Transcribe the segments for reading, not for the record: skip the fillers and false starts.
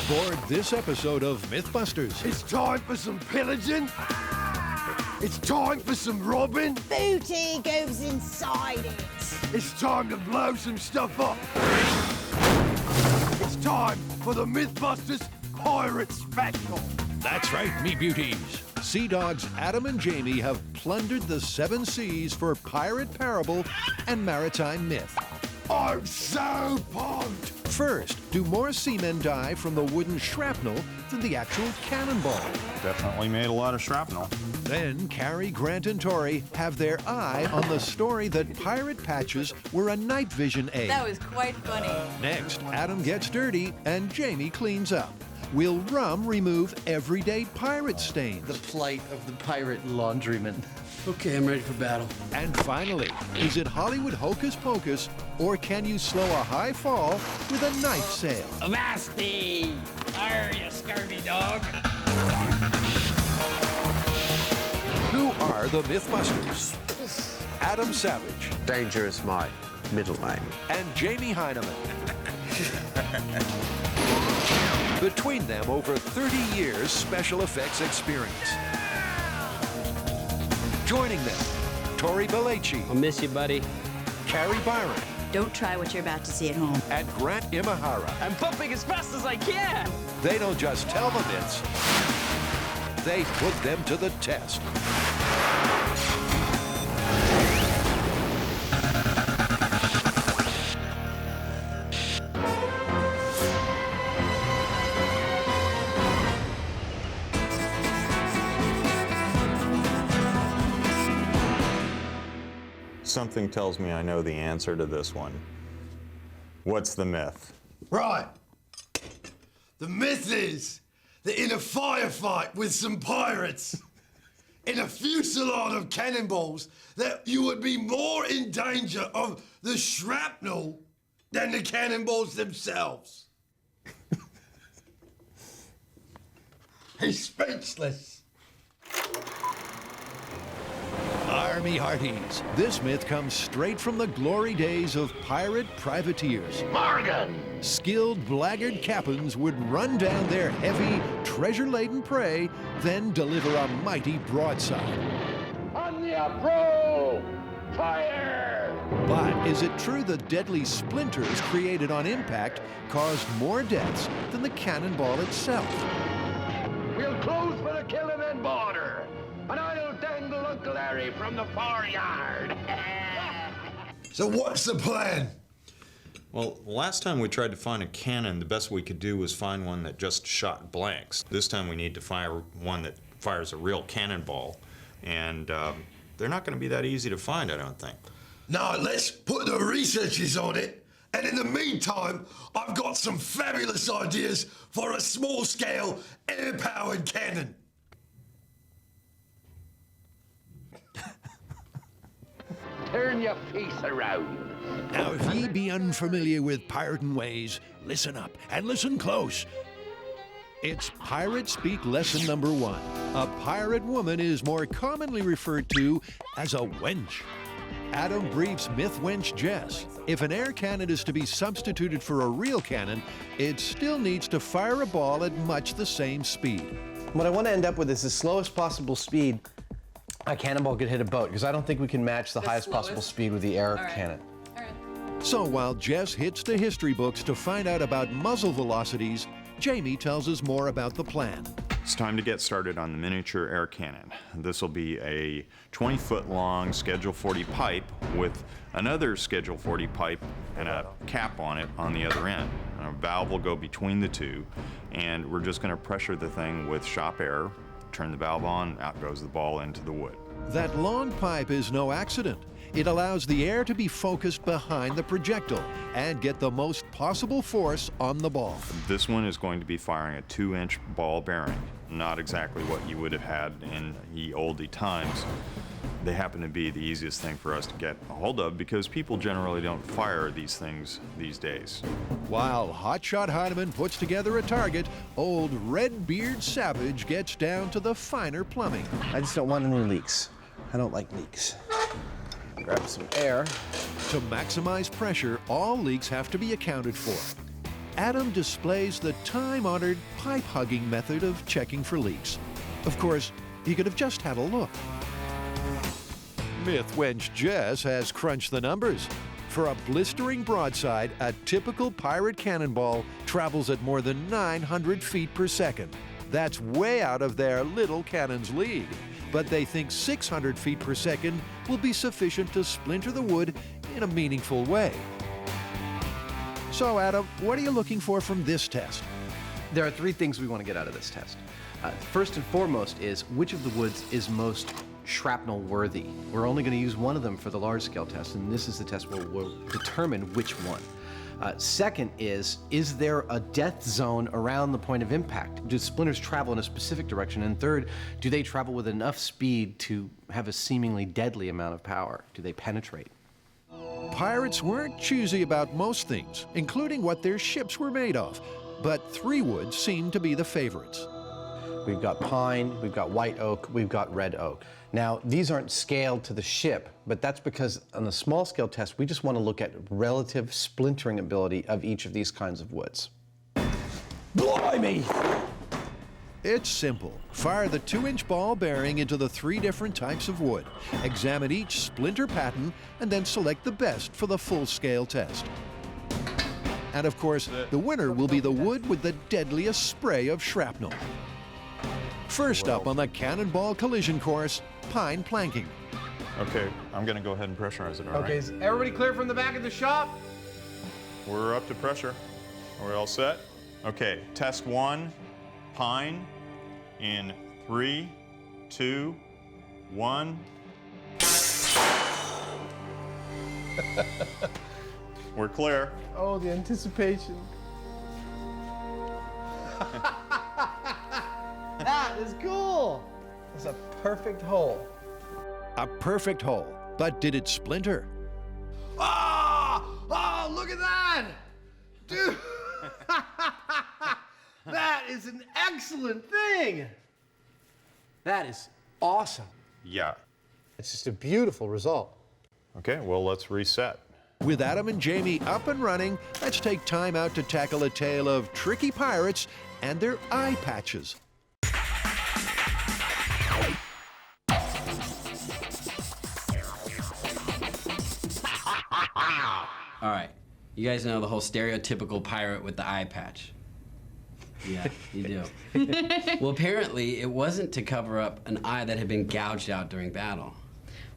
Aboard this episode of MythBusters. It's time for some pillaging. It's time for some robbing. Booty goes inside it. It's time to blow some stuff up. It's time for the MythBusters Pirate Special. That's right, me beauties. Sea Dogs Adam and Jamie have plundered the 7 seas for pirate parable and maritime myth. I'm so pumped. First, do more seamen die from the wooden shrapnel than the actual cannonball? Definitely made a lot of shrapnel. Then Carrie, Grant, and Tori have their eye on the story that pirate patches were a night vision aid. That was quite funny. Next, Adam gets dirty and Jamie cleans up. Will rum remove everyday pirate stains? The plight of the pirate laundryman. Okay, I'm ready for battle. And finally, is it Hollywood hocus pocus, or can you slow a high fall with a knife sale? Avasti! Arr, you scurvy dog! Who are the MythBusters? Adam Savage Danger is my middle name. and Jamie Hyneman. Between them, over 30 years special effects experience. Joining them, Tori Belleci, I'll miss you, buddy. Carrie Byron, Don't try what you're about to see at home. and Grant Imahara. I'm pumping as fast as I can! They don't just tell the myths, they put them to the test. Something tells me I know the answer to this one. What's the myth? Right. The myth is that in a firefight with some pirates, in a fusillade of cannonballs, that you would be more in danger of the shrapnel than the cannonballs themselves. He's speechless. Army Hearties, this myth comes straight from the glory days of pirate privateers. Morgan! Skilled blackguard captains would run down their heavy, treasure-laden prey, then deliver a mighty broadside. On the approach! Fire! But is it true the deadly splinters created on impact caused more deaths than the cannonball itself? We'll close for the killing and border, and I'll dangle Uncle Harry from the far yard. So what's the plan? Well, last time we tried to find a cannon, the best we could do was find one that just shot blanks. This time we need to fire one that fires a real cannonball, and they're not going to be that easy to find, I don't think. Now let's put the researchers on it, and in the meantime, I've got some fabulous ideas for a small-scale, air-powered cannon. Turn your face around. Now, if ye be unfamiliar with pirating ways, listen up and listen close. It's Pirate Speak lesson number 1. A pirate woman is more commonly referred to as a wench. Adam briefs myth wench Jess. If an air cannon is to be substituted for a real cannon, it still needs to fire a ball at much the same speed. What I want to end up with is the slowest possible speed a cannonball could hit a boat, because I don't think we can match the highest slowest? possible speed with the air All right. cannon. All right. So while Jess hits the history books to find out about muzzle velocities, Jamie tells us more about the plan. It's time to get started on the miniature air cannon. This will be a 20-foot long Schedule 40 pipe with another Schedule 40 pipe and a cap on it on the other end. And a valve will go between the two, and we're just going to pressure the thing with shop air, turn the valve on, out goes the ball into the wood. That long pipe is no accident. It allows the air to be focused behind the projectile and get the most possible force on the ball. This one is going to be firing a 2-inch ball bearing. Not exactly what you would have had in ye olde times. They happen to be the easiest thing for us to get a hold of because people generally don't fire these things these days. While Hotshot Hyneman puts together a target, old Redbeard Savage gets down to the finer plumbing. I just don't want any leaks. I don't like leaks. Grab some air. To maximize pressure, all leaks have to be accounted for. Adam displays the time-honored pipe-hugging method of checking for leaks. Of course, he could have just had a look. Myth wench Jess has crunched the numbers. For a blistering broadside, a typical pirate cannonball travels at more than 900 feet per second. That's way out of their little cannon's league. But they think 600 feet per second will be sufficient to splinter the wood in a meaningful way. So, Adam, what are you looking for from this test? There are 3 things we want to get out of this test. First and foremost is which of the woods is most shrapnel worthy. We're only going to use one of them for the large scale test, and this is the test where we'll determine which one. Second is there a death zone around the point of impact? Do splinters travel in a specific direction? And third, do they travel with enough speed to have a seemingly deadly amount of power? Do they penetrate? Pirates weren't choosy about most things, including what their ships were made of, but 3 woods seemed to be the favorites. We've got pine, we've got white oak, we've got red oak. Now, these aren't scaled to the ship, but that's because on the small scale test, we just want to look at relative splintering ability of each of these kinds of woods. Blimey! It's simple. Fire the 2-inch ball bearing into the 3 different types of wood. Examine each splinter pattern and then select the best for the full-scale test. And of course, the winner will be the wood with the deadliest spray of shrapnel. First up on the cannonball collision course, pine planking. Okay, I'm gonna go ahead and pressurize it, all right? Okay, is everybody clear from the back of the shop? We're up to pressure. Are we all set? Okay, test 1, pine, in 3, 2, 1. We're clear. Oh, the anticipation. That is cool. It's a perfect hole. A perfect hole, but did it splinter? Oh, look at that! Dude, that is an excellent thing. That is awesome. Yeah. It's just a beautiful result. Okay, well, let's reset. With Adam and Jamie up and running, let's take time out to tackle a tale of tricky pirates and their eye patches. All right, you guys know the whole stereotypical pirate with the eye patch. Yeah, you do. Well, apparently it wasn't to cover up an eye that had been gouged out during battle.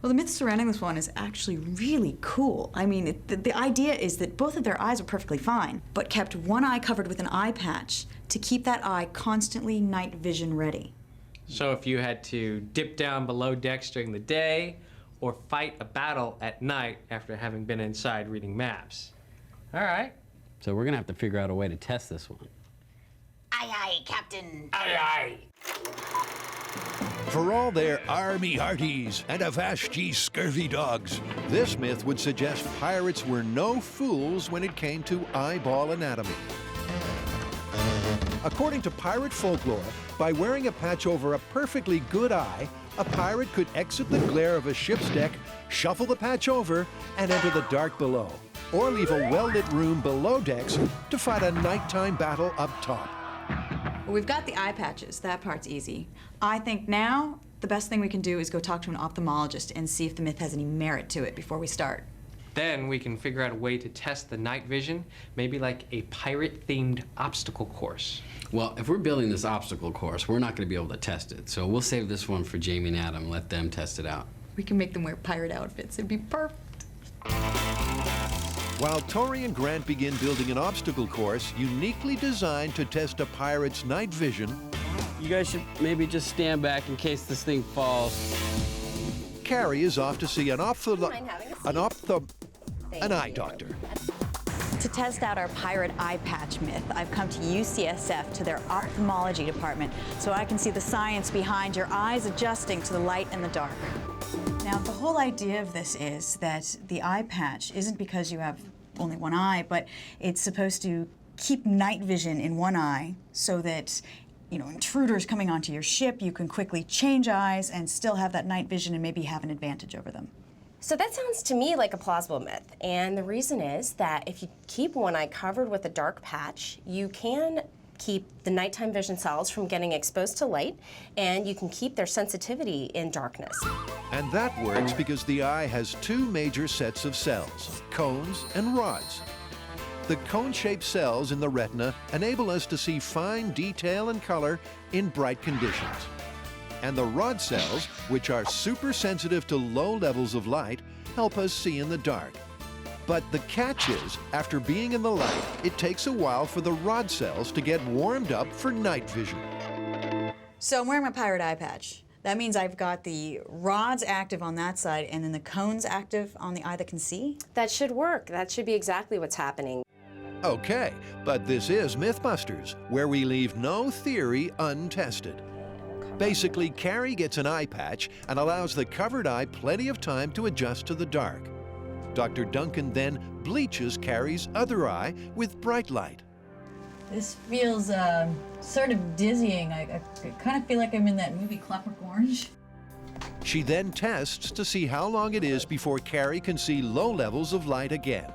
Well, the myth surrounding this one is actually really cool. I mean, the idea is that both of their eyes are perfectly fine, but kept one eye covered with an eye patch to keep that eye constantly night vision ready. So if you had to dip down below decks during the day, or fight a battle at night after having been inside reading maps. All right. So we're gonna have to figure out a way to test this one. Aye, aye, Captain. Aye, aye. For all their army hearties and avast ye scurvy dogs, this myth would suggest pirates were no fools when it came to eyeball anatomy. According to pirate folklore, by wearing a patch over a perfectly good eye, a pirate could exit the glare of a ship's deck, shuffle the patch over, and enter the dark below, or leave a well-lit room below decks to fight a nighttime battle up top. Well, we've got the eye patches. That part's easy. I think now the best thing we can do is go talk to an ophthalmologist and see if the myth has any merit to it before we start. Then we can figure out a way to test the night vision, maybe like a pirate-themed obstacle course. Well, if we're building this obstacle course, we're not gonna be able to test it. So we'll save this one for Jamie and Adam, let them test it out. We can make them wear pirate outfits. It'd be perfect. While Tori and Grant begin building an obstacle course uniquely designed to test a pirate's night vision, You guys should maybe just stand back in case this thing falls. Carrie is off to see an eye doctor. To test out our pirate eye patch myth, I've come to UCSF to their ophthalmology department so I can see the science behind your eyes adjusting to the light and the dark. Now, the whole idea of this is that the eye patch isn't because you have only one eye, but it's supposed to keep night vision in one eye so that, you know, intruders coming onto your ship, you can quickly change eyes and still have that night vision and maybe have an advantage over them. So that sounds to me like a plausible myth, and the reason is that if you keep one eye covered with a dark patch, you can keep the nighttime vision cells from getting exposed to light, and you can keep their sensitivity in darkness. And that works because the eye has two major sets of cells, cones and rods. The cone-shaped cells in the retina enable us to see fine detail and color in bright conditions. And the rod cells, which are super sensitive to low levels of light, help us see in the dark. But the catch is, after being in the light, it takes a while for the rod cells to get warmed up for night vision. So I'm wearing my pirate eye patch. That means I've got the rods active on that side and then the cones active on the eye that can see? That should work. That should be exactly what's happening. Okay, but this is MythBusters, where we leave no theory untested. Basically, Carrie gets an eye patch and allows the covered eye plenty of time to adjust to the dark. Dr. Duncan then bleaches Carrie's other eye with bright light. This feels sort of dizzying. I kind of feel like I'm in that movie Clockwork Orange. She then tests to see how long it is before Carrie can see low levels of light again.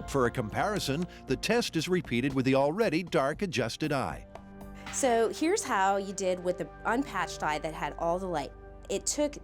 For a comparison, the test is repeated with the already dark adjusted eye. So here's how you did with the unpatched eye that had all the light. It took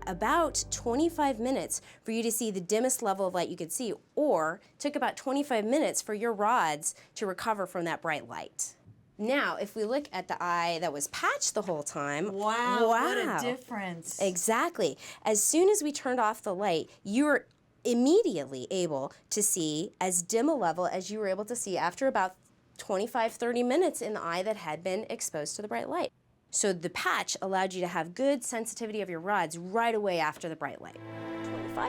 about 25 minutes for you to see the dimmest level of light you could see, or took about 25 minutes for your rods to recover from that bright light. Now, if we look at the eye that was patched the whole time, wow, what a difference. Exactly. As soon as we turned off the light, you were immediately able to see as dim a level as you were able to see after about 25-30 minutes in the eye that had been exposed to the bright light. So the patch allowed you to have good sensitivity of your rods right away after the bright light.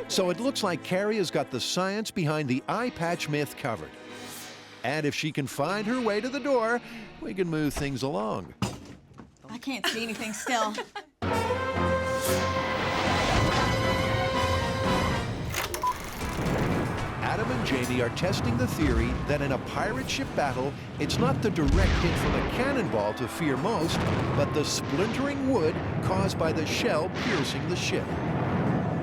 So it looks like Carrie has got the science behind the eye patch myth covered. And if she can find her way to the door, we can move things along. I can't see anything still. Adam and Jamie are testing the theory that in a pirate ship battle, it's not the direct hit from a cannonball to fear most, but the splintering wood caused by the shell piercing the ship.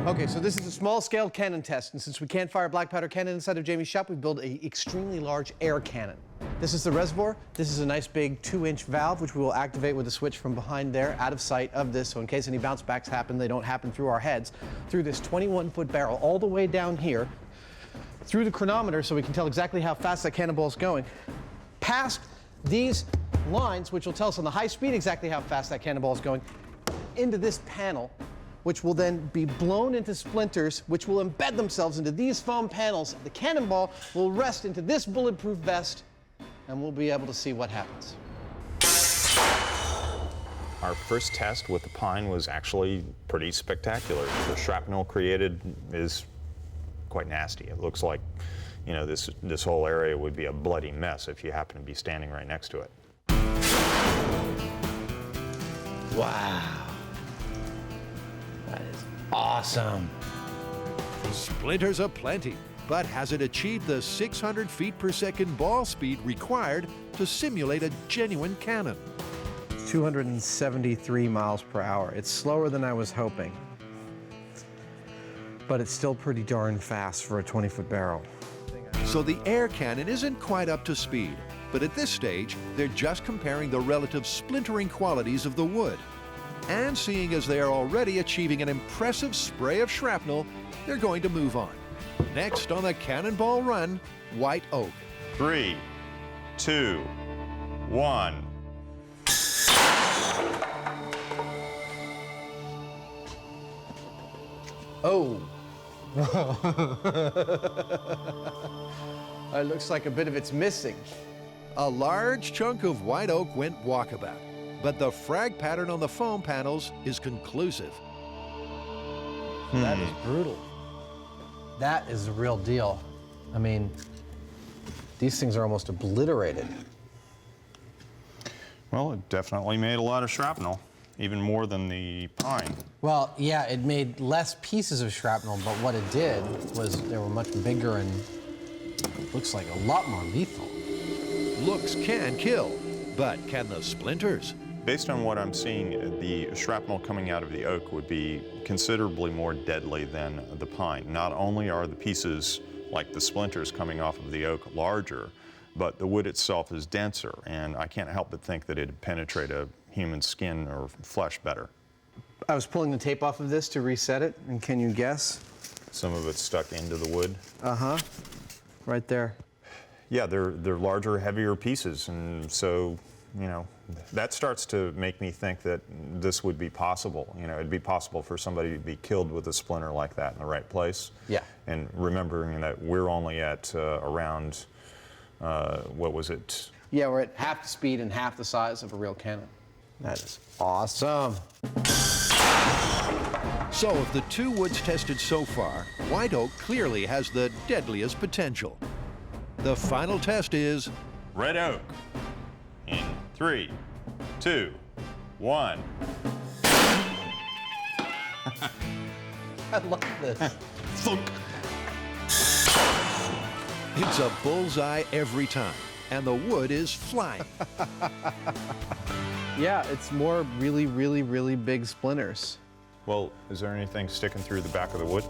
Okay, so this is a small-scale cannon test, and since we can't fire black powder cannon inside of Jamie's shop, we build an extremely large air cannon. This is the reservoir. This is a nice big 2-inch valve, which we will activate with a switch from behind there, out of sight of this, so in case any bounce backs happen, they don't happen through our heads, through this 21-foot barrel, all the way down here, through the chronometer so we can tell exactly how fast that cannonball is going, past these lines, which will tell us on the high speed exactly how fast that cannonball is going, into this panel, which will then be blown into splinters, which will embed themselves into these foam panels. The cannonball will rest into this bulletproof vest, and we'll be able to see what happens. Our first test with the pine was actually pretty spectacular. The shrapnel created is quite nasty. It looks like, you know, this whole area would be a bloody mess if you happen to be standing right next to it. Wow. That is awesome. Splinters aplenty, but has it achieved the 600 feet per second ball speed required to simulate a genuine cannon? 273 miles per hour. It's slower than I was hoping, but it's still pretty darn fast for a 20-foot barrel. So the air cannon isn't quite up to speed, but at this stage, they're just comparing the relative splintering qualities of the wood. And seeing as they are already achieving an impressive spray of shrapnel, they're going to move on. Next on the Cannonball Run, White Oak. 3, 2, 1. Oh. It looks like a bit of it's missing. A large chunk of white oak went walkabout, but the frag pattern on the foam panels is conclusive. That is brutal. That is the real deal. I mean, these things are almost obliterated. Well, it definitely made a lot of shrapnel, even more than the pine. Well, yeah, it made less pieces of shrapnel, but what it did was they were much bigger and looks like a lot more lethal. Looks can kill, but can the splinters? Based on what I'm seeing, the shrapnel coming out of the oak would be considerably more deadly than the pine. Not only are the pieces, like the splinters coming off of the oak, larger, but the wood itself is denser, and I can't help but think that it'd penetrate a human skin or flesh better. I was pulling the tape off of this to reset it, and can you guess? Some of it's stuck into the wood. Uh-huh, right there. Yeah, they're larger, heavier pieces, and so, you know, that starts to make me think that this would be possible. You know, it'd be possible for somebody to be killed with a splinter like that in the right place. Yeah. And remembering that we're only at around, what was it? Yeah, we're at half the speed and half the size of a real cannon. That is awesome. So of the two woods tested so far, white oak clearly has the deadliest potential. The final test is red oak. In 3, 2, 1. I love this. Thunk. It's a bullseye every time, and the wood is flying. Yeah, it's more really, really, really big splinters. Well, is there anything sticking through the back of the wood?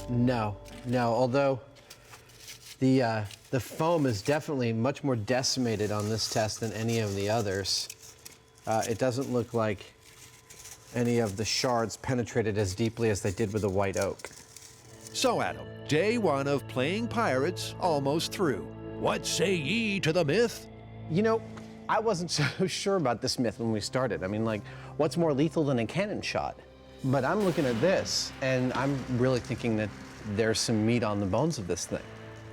No, although the foam is definitely much more decimated on this test than any of the others. It doesn't look like any of the shards penetrated as deeply as they did with the white oak. So, Adam, day one of playing pirates almost through. What say ye to the myth? You know, I wasn't so sure about this myth when we started. I mean, like, what's more lethal than a cannon shot? But I'm looking at this, and I'm really thinking that there's some meat on the bones of this thing,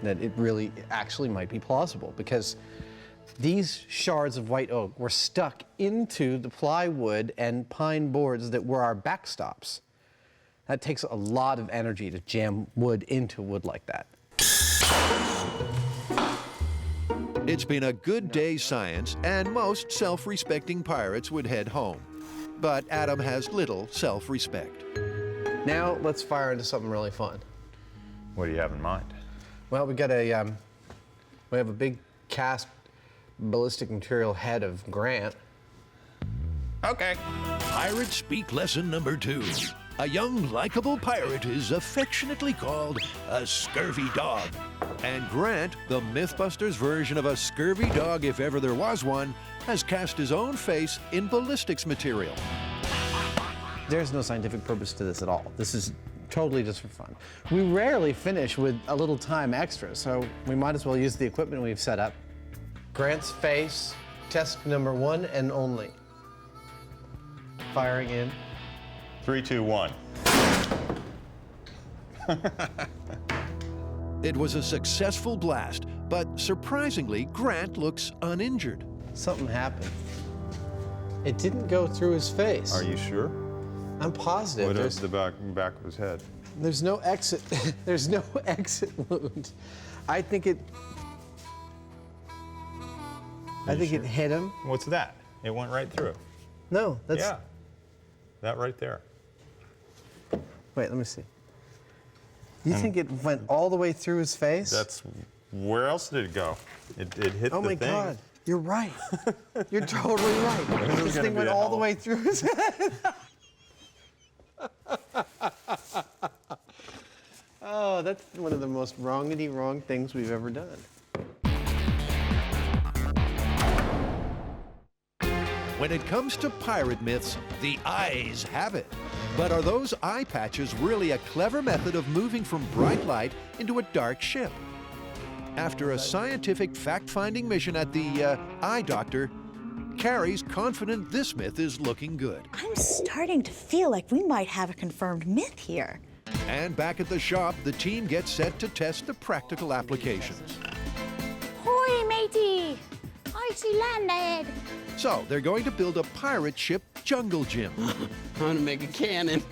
that it really actually might be plausible, because these shards of white oak were stuck into the plywood and pine boards that were our backstops. That takes a lot of energy to jam wood into wood like that. It's been a good day's science, and most self-respecting pirates would head home. But Adam has little self-respect. Now let's fire into something really fun. What do you have in mind? Well, we got a we have a big cast ballistic material head of Grant. Okay. Pirate Speak lesson number 2. A young, likable pirate is affectionately called a scurvy dog. And Grant, the MythBusters version of a scurvy dog if ever there was one, has cast his own face in ballistics material. There's no scientific purpose to this at all. This is totally just for fun. We rarely finish with a little time extra, so we might as well use the equipment we've set up. Grant's face, test number 1 and only. Firing in. 3, 2, 1. It was a successful blast, but surprisingly, Grant looks uninjured. Something happened. It didn't go through his face. Are you sure? I'm positive. What is the back of his head? There's no exit. There's no exit wound. I think it. It hit him. What's that? It went right through. No, that's. Yeah. That right there. Wait, let me see. You think it went all the way through his face? That's. Where else did it go? It hit the thing. Oh my God. You're right. You're totally right. This thing went all the way through his head. Oh, that's one of the most wrong things we've ever done. When it comes to pirate myths, the eyes have it. But are those eye patches really a clever method of moving from bright light into a dark ship? After a scientific fact-finding mission at the eye doctor, Carrie's confident this myth is looking good. I'm starting to feel like we might have a confirmed myth here. And back at the shop, the team gets set to test the practical applications. Hoi, matey! I see land ahead. So they're going to build a pirate ship jungle gym. I'm gonna make a cannon.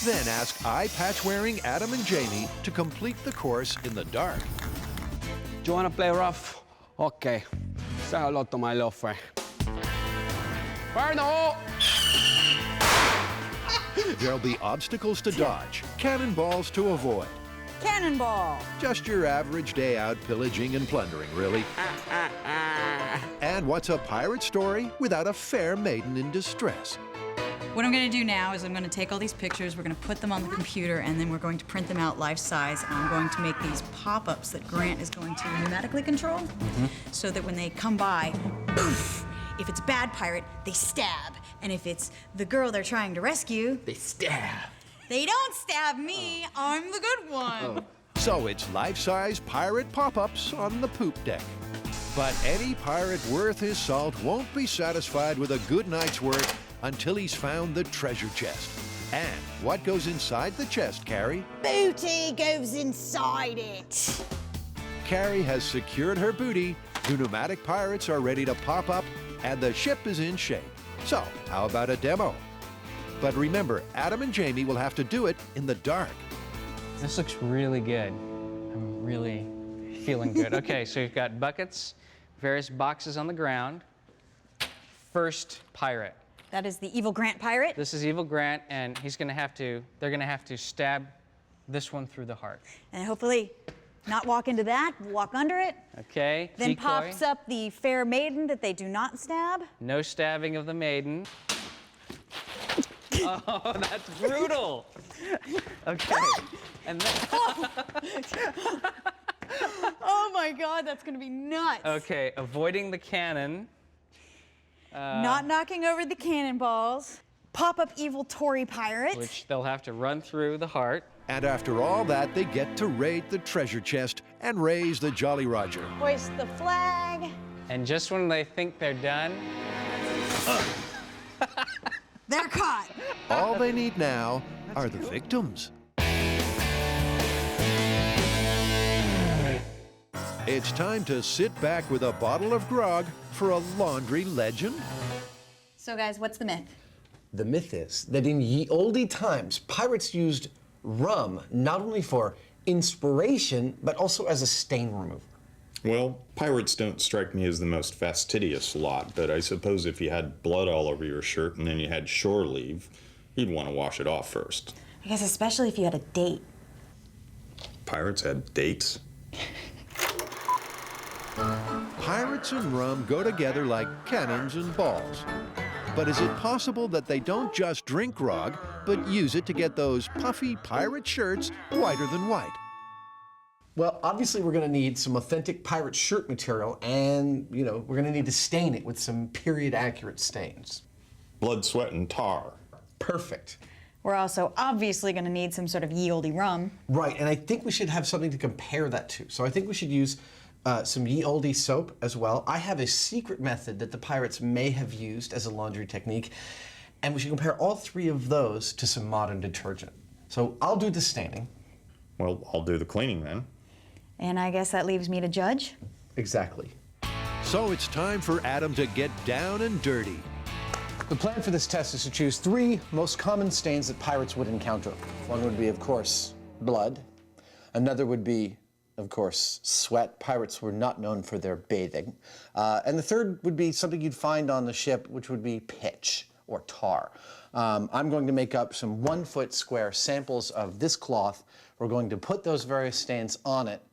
Then ask eye patch-wearing Adam and Jamie to complete the course in the dark. Do you wanna play rough? Okay. Say hello to my little friend. Fire in the hole! There'll be obstacles to dodge, cannonballs to avoid. Cannonball! Just your average day out pillaging and plundering, really. And And what's a pirate story without a fair maiden in distress? What I'm gonna do now is I'm gonna take all these pictures, we're gonna put them on the computer, and then we're going to print them out life size, and I'm going to make these pop-ups that Grant is going to pneumatically control, so that when they come by, poof! If it's a bad pirate, they stab. And if it's the girl they're trying to rescue, They stab. they don't stab me, I'm the good one. So it's life-size pirate pop-ups on the poop deck. But any pirate worth his salt won't be satisfied with a good night's work until he's found the treasure chest. And what goes inside the chest, Carrie? Booty goes inside it. Carrie has secured her booty, the pneumatic pirates are ready to pop up, and the ship is in shape. So, how about a demo? But remember, Adam and Jamie will have to do it in the dark. This looks really good. I'm really feeling good. Okay, so you've got buckets, various boxes on the ground. First pirate. That is the evil Grant pirate. This is evil Grant, and they're gonna have to stab this one through the heart. And hopefully not walk into that, walk under it. Okay, Then decoy. pops up the fair maiden that they do not stab. No stabbing of the maiden. Oh, that's brutal. Okay, and then, Oh my God, that's gonna be nuts. okay, avoiding the cannon. Not knocking over the cannonballs. Pop up evil Tory pirate. Which they'll have to run through the heart. And after all that, they get to raid the treasure chest and raise the Jolly Roger. Hoist the flag. And just when they think they're done, They're caught. All they need now are the victims. It's time to sit back with a bottle of grog for a laundry legend. So guys, what's the myth? The myth is that in ye olde times, pirates used rum not only for inspiration, but also as a stain remover. Well, pirates don't strike me as the most fastidious lot, but I suppose if you had blood all over your shirt and then you had shore leave, you'd want to wash it off first. I guess especially if you had a date. Pirates had dates? Pirates and rum go together like cannons and balls. But is it possible that they don't just drink grog, but use it to get those puffy pirate shirts whiter than white? Well, obviously we're gonna need some authentic pirate shirt material and, we're gonna need to stain it with some period-accurate stains. Blood, sweat, and tar. Perfect. We're also obviously gonna need some sort of ye olde rum. Right, and I think we should have something to compare that to. So I think we should use some ye olde soap as well. I have a secret method that the pirates may have used as a laundry technique, and we should compare all three of those to some modern detergent. So I'll do the staining. Well, I'll do the cleaning then. And I guess that leaves me to judge. Exactly. So it's time for Adam to get down and dirty. The plan for this test is to choose three most common stains that pirates would encounter. One would be, of course, blood. Another would be, of course, sweat. Pirates were not known for their bathing. And the third would be something you'd find on the ship, which would be pitch or tar. I'm going to make up some 1 foot square samples of this cloth. We're going to put those various stains on it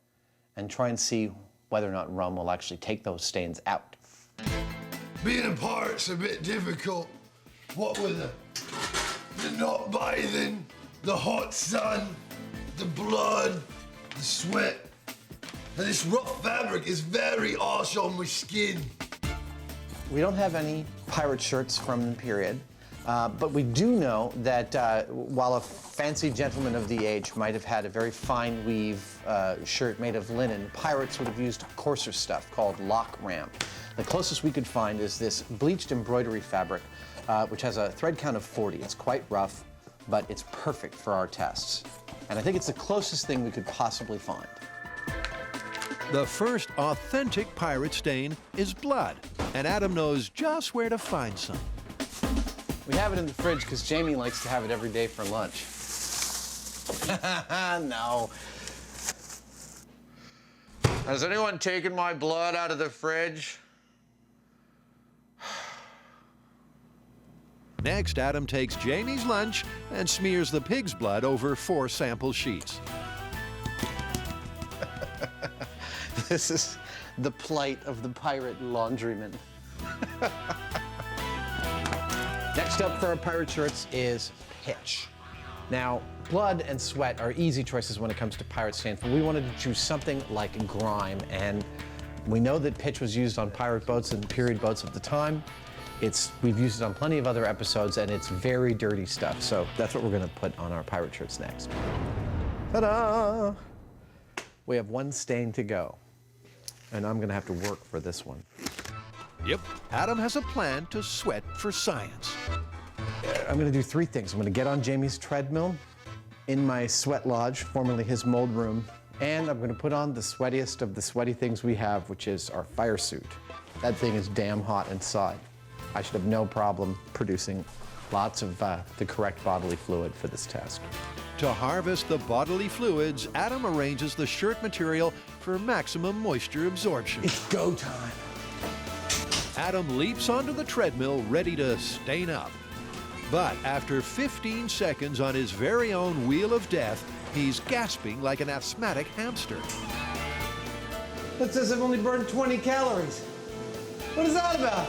and try and see whether or not rum will actually take those stains out. Being a pirate's a bit difficult. What with the not bathing, the hot sun, the blood, the sweat. And this rough fabric is very harsh on my skin. We don't have any pirate shirts from the period, but we do know that while a fancy gentleman of the age might have had a very fine weave shirt made of linen, pirates would have used coarser stuff called lock ram. The closest we could find is this bleached embroidery fabric, which has a thread count of 40. It's quite rough, but it's perfect for our tests. And I think it's the closest thing we could possibly find. The first authentic pirate stain is blood, and Adam knows just where to find some. We have it in the fridge because Jamie likes to have it every day for lunch. No. Has anyone taken my blood out of the fridge? Next, Adam takes Jamie's lunch and smears the pig's blood over 4 sample sheets. This is the plight of the pirate laundryman. Next up for our pirate shirts is pitch. Now, blood and sweat are easy choices when it comes to pirate stains, but we wanted to choose something like grime, and we know that pitch was used on pirate boats and period boats of the time. We've used it on plenty of other episodes, and it's very dirty stuff, so that's what we're gonna put on our pirate shirts next. Ta-da! We have one stain to go, and I'm gonna have to work for this one. Yep, Adam has a plan to sweat for science. I'm gonna do three things. I'm gonna get on Jamie's treadmill in my sweat lodge, formerly his mold room, and I'm gonna put on the sweatiest of the sweaty things we have, which is our fire suit. That thing is damn hot inside. I should have no problem producing lots of the correct bodily fluid for this test. To harvest the bodily fluids, Adam arranges the shirt material for maximum moisture absorption. It's go time. Adam leaps onto the treadmill, ready to stain up. But after 15 seconds on his very own wheel of death, he's gasping like an asthmatic hamster. That says I've only burned 20 calories. What is that about?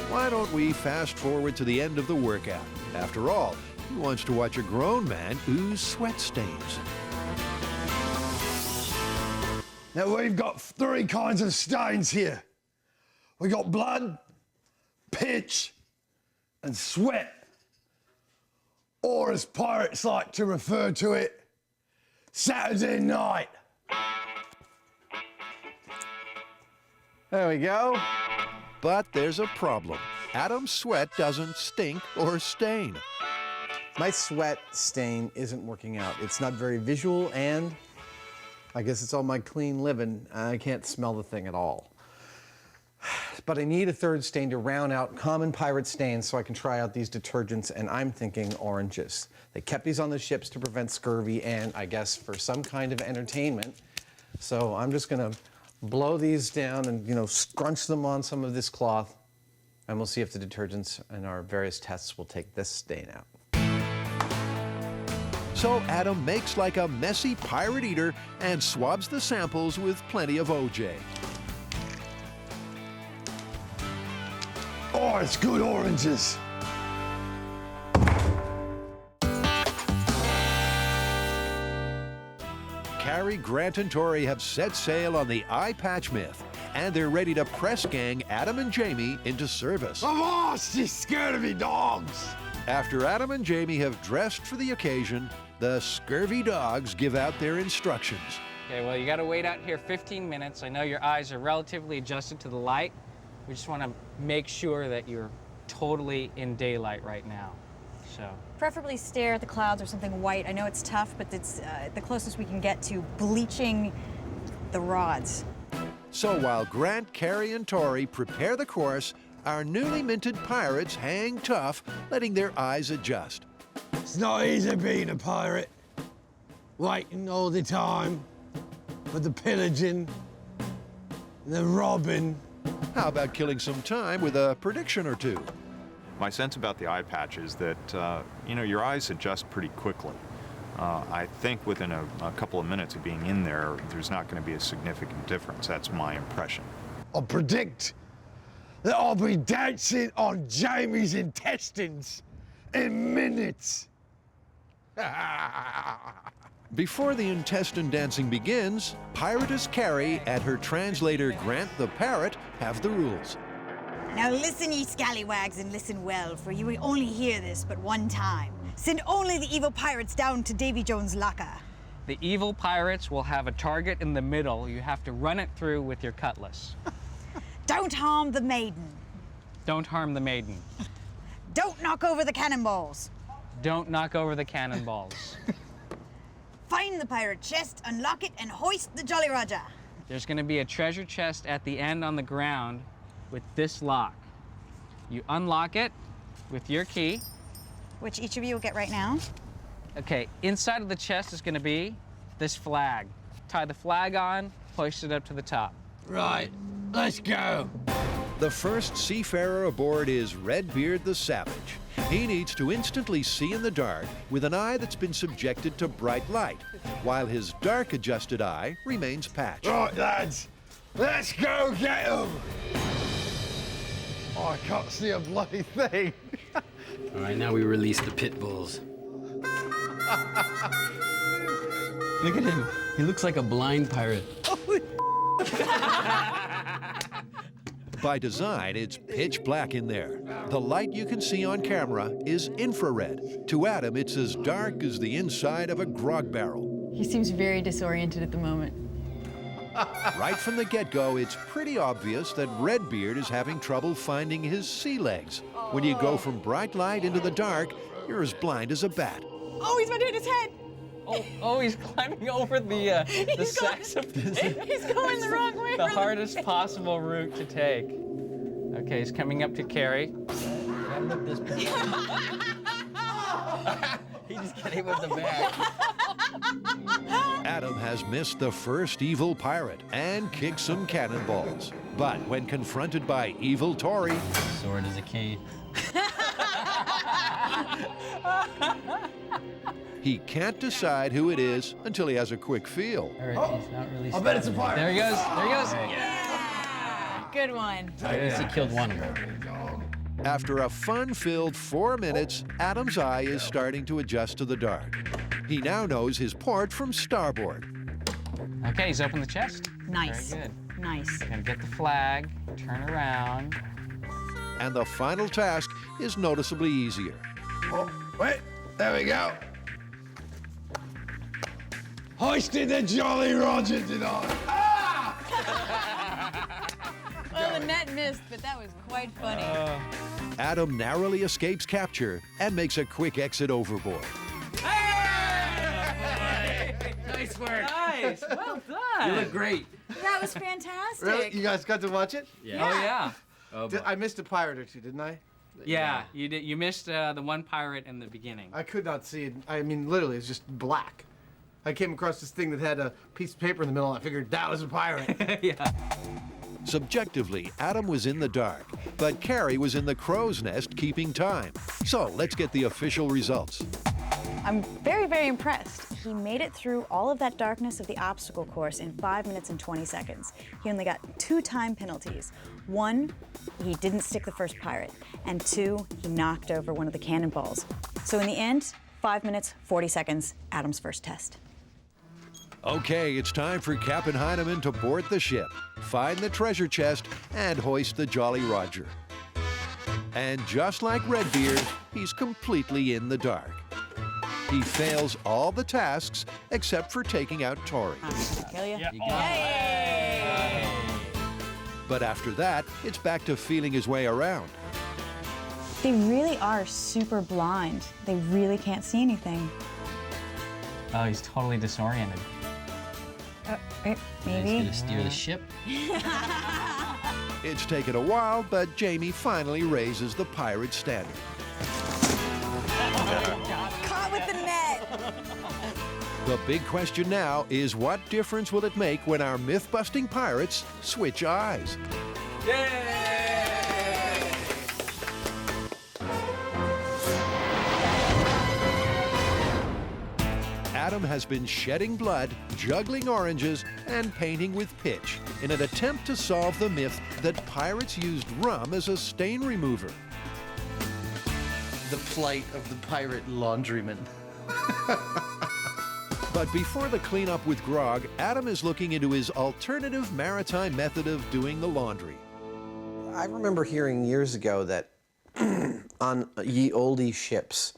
Why don't we fast forward to the end of the workout? After all, who wants to watch a grown man ooze sweat stains? Now we've got three kinds of stains here. We got blood, pitch, and sweat. Or as pirates like to refer to it, Saturday night. There we go. But there's a problem. Adam's sweat doesn't stink or stain. My sweat stain isn't working out. It's not very visual, and I guess it's all my clean living. I can't smell the thing at all. But I need a third stain to round out common pirate stains so I can try out these detergents, and I'm thinking oranges. They kept these on the ships to prevent scurvy and, I guess, for some kind of entertainment. So I'm just gonna blow these down and, scrunch them on some of this cloth, and we'll see if the detergents in our various tests will take this stain out. So Adam makes like a messy pirate eater and swabs the samples with plenty of OJ. Oh, it's good oranges. Carrie, Grant, and Tori have set sail on the eye patch myth, and they're ready to press gang Adam and Jamie into service. Oh, she's scared of me dogs. After Adam and Jamie have dressed for the occasion, the scurvy dogs give out their instructions. Okay, well, you got to wait out here 15 minutes. I know your eyes are relatively adjusted to the light. We just want to make sure that you're totally in daylight right now. So. Preferably stare at the clouds or something white. I know it's tough, but it's the closest we can get to bleaching the rods. So while Grant, Carrie, and Tori prepare the course, our newly minted pirates hang tough, letting their eyes adjust. It's not easy being a pirate. Waiting all the time for the pillaging and the robbing. How about killing some time with a prediction or two? My sense about the eye patch is that, your eyes adjust pretty quickly. I think within a couple of minutes of being in there, there's not going to be a significant difference. That's my impression. I predict that I'll be dancing on Jamie's intestines in minutes. Before the intestine dancing begins, Piratess Carrie and her translator Grant the Parrot have the rules. Now listen, ye scallywags, and listen well, for you will only hear this but one time. Send only the evil pirates down to Davy Jones' locker. The evil pirates will have a target in the middle. You have to run it through with your cutlass. Don't harm the maiden. Don't harm the maiden. Don't knock over the cannonballs. Don't knock over the cannonballs. Find the pirate chest, unlock it, and hoist the Jolly Roger. There's going to be a treasure chest at the end on the ground with this lock. You unlock it with your key. Which each of you will get right now. Okay, inside of the chest is going to be this flag. Tie the flag on, hoist it up to the top. Right, let's go. The first seafarer aboard is Redbeard the Savage. He needs to instantly see in the dark with an eye that's been subjected to bright light, while his dark-adjusted eye remains patched. Right, lads, let's go get him. Oh, I can't see a bloody thing. All right, now we release the pit bulls. Look at him. He looks like a blind pirate. By design, it's pitch black in there. The light you can see on camera is infrared. To Adam, it's as dark as the inside of a grog barrel. He seems very disoriented at the moment. Right from the get-go, it's pretty obvious that Redbeard is having trouble finding his sea legs. When you go from bright light into the dark, you're as blind as a bat. Oh, he's about to hit his head. Oh, he's climbing over the saxophone. He's going the wrong way. The hardest possible route to take. Okay, he's coming up to Carrie. He just got hit with the bag. Adam has missed the first evil pirate and kicked some cannonballs. But when confronted by evil Tori, Sword is a key. he can't decide who it is until he has a quick feel. All right, he's not really. I bet it's a pirate. There he goes. There he goes. Good one. At least he killed one. After a fun-filled 4 minutes, Adam's eye is starting to adjust to the dark. He now knows his port from starboard. Okay, he's opened the chest. Nice. Very good. Nice. Gonna get the flag, turn around. And the final task is noticeably easier. Oh, wait, there we go. Hoisted the Jolly Roger tonight. Well, the net missed, but that was quite funny. Adam narrowly escapes capture and makes a quick exit overboard. Nice work. Nice. Well done. You look great. That was fantastic. Really? You guys got to watch it? Yeah. Oh yeah. Oh, I missed a pirate or two, didn't I? Yeah, you did. You missed the one pirate in the beginning. I could not see it. I mean, literally, it's just black. I came across this thing that had a piece of paper in the middle, and I figured that was a pirate. Yeah. Subjectively, Adam was in the dark, but Carrie was in the crow's nest keeping time. So let's get the official results. I'm very, very impressed. He made it through all of that darkness of the obstacle course in 5 minutes and 20 seconds. He only got 2 time penalties. 1, he didn't stick the first pirate, and 2, he knocked over one of the cannonballs. So in the end, 5 minutes, 40 seconds, Adam's first test. Okay, it's time for Captain Hyneman to board the ship, find the treasure chest, and hoist the Jolly Roger. And just like Redbeard, he's completely in the dark. He fails all the tasks except for taking out Tori. Kill you? You got it. But after that, it's back to feeling his way around. They really are super blind. They really can't see anything. Oh, he's totally disoriented. Maybe. He's gonna steer the ship. It's taken a while, but Jamie finally raises the pirate standard. Caught with the net. The big question now is, what difference will it make when our myth-busting pirates switch eyes? Adam has been shedding blood, juggling oranges, and painting with pitch in an attempt to solve the myth that pirates used rum as a stain remover. The plight of the pirate laundryman. But before the cleanup with grog, Adam is looking into his alternative maritime method of doing the laundry. I remember hearing years ago that on ye olde ships,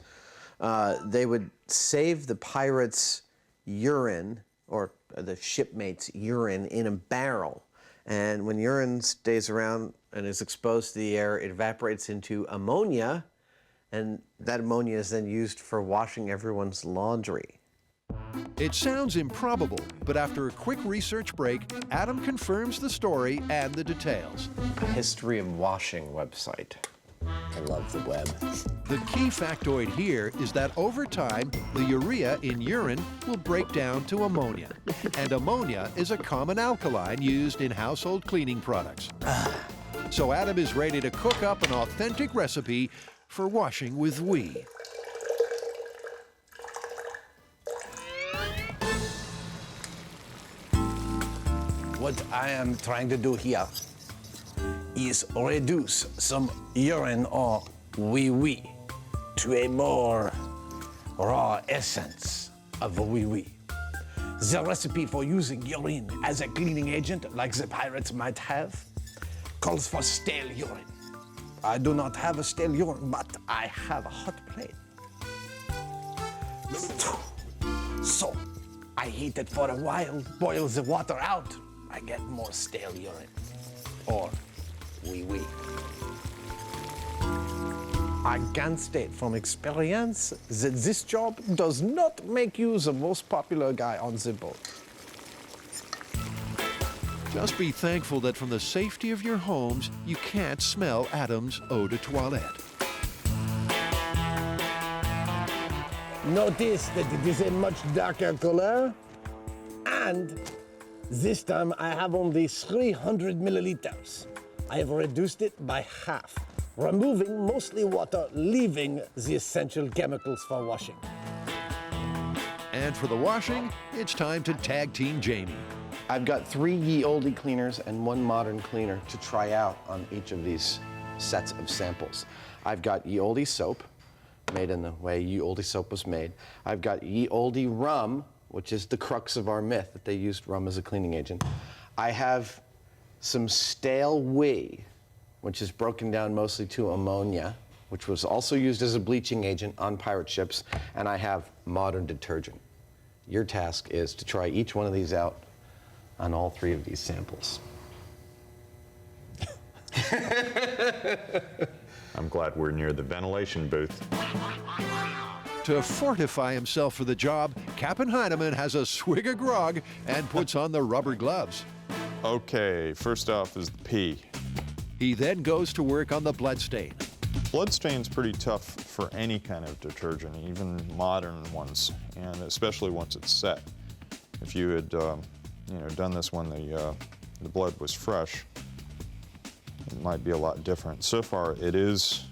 they would save the pirates' urine, or the shipmates' urine, in a barrel. And when urine stays around and is exposed to the air, it evaporates into ammonia, and that ammonia is then used for washing everyone's laundry. It sounds improbable, but after a quick research break, Adam confirms the story and the details. History of washing website. I love the web. The key factoid here is that over time, the urea in urine will break down to ammonia. And ammonia is a common alkaline used in household cleaning products. So Adam is ready to cook up an authentic recipe for washing with we. What I am trying to do here is reduce some urine or wee-wee to a more raw essence of wee-wee. The recipe for using urine as a cleaning agent, like the pirates might have, calls for stale urine. I do not have a stale urine, but I have a hot plate. So, I heat it for a while, boil the water out. I get more stale urine, or wee-wee. I can state from experience that this job does not make you the most popular guy on the boat. Just be thankful that from the safety of your homes, you can't smell Adam's eau de toilette. Notice that it is a much darker color, and this time I have only 300 milliliters. I have reduced it by half, removing mostly water, leaving the essential chemicals for washing. And for the washing, it's time to tag team Jamie. I've got 3 ye olde cleaners and 1 modern cleaner to try out on each of these sets of samples. I've got ye olde soap, made in the way ye olde soap was made. I've got ye olde rum, which is the crux of our myth, that they used rum as a cleaning agent. I have some stale wee, which is broken down mostly to ammonia, which was also used as a bleaching agent on pirate ships, and I have modern detergent. Your task is to try each one of these out on all 3 of these samples. I'm glad we're near the ventilation booth. To fortify himself for the job, Captain Hyneman has a swig of grog and puts on the rubber gloves. Okay, first off is the P. He then goes to work on the bloodstain. Bloodstain's pretty tough for any kind of detergent, even modern ones, and especially once it's set. If you had done this when the blood was fresh, it might be a lot different. So far, it is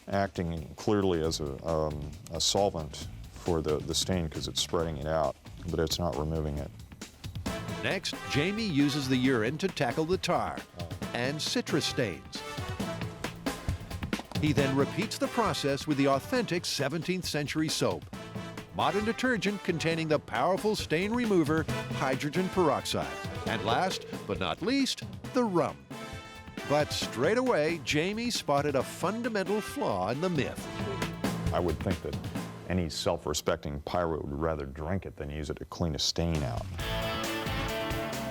acting clearly as a solvent for the stain because it's spreading it out, but it's not removing it. Next, Jamie uses the urine to tackle the tar and citrus stains. He then repeats the process with the authentic 17th century soap, modern detergent containing the powerful stain remover, hydrogen peroxide. And last but not least, the rum. But straight away, Jamie spotted a fundamental flaw in the myth. I would think that any self-respecting pirate would rather drink it than use it to clean a stain out.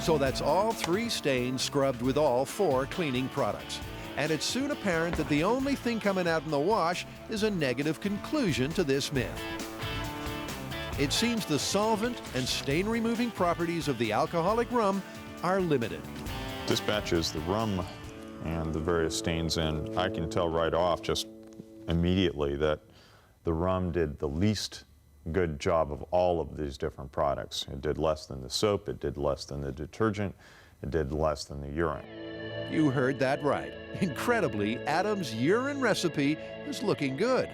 So that's all 3 stains scrubbed with all 4 cleaning products. And it's soon apparent that the only thing coming out in the wash is a negative conclusion to this myth. It seems the solvent and stain-removing properties of the alcoholic rum are limited. Dispatches the rum and the various stains in. I can tell right off, just immediately, that the rum did the least good job of all of these different products. It did less than the soap, it did less than the detergent, it did less than the urine. You heard that right. Incredibly, Adam's urine recipe is looking good.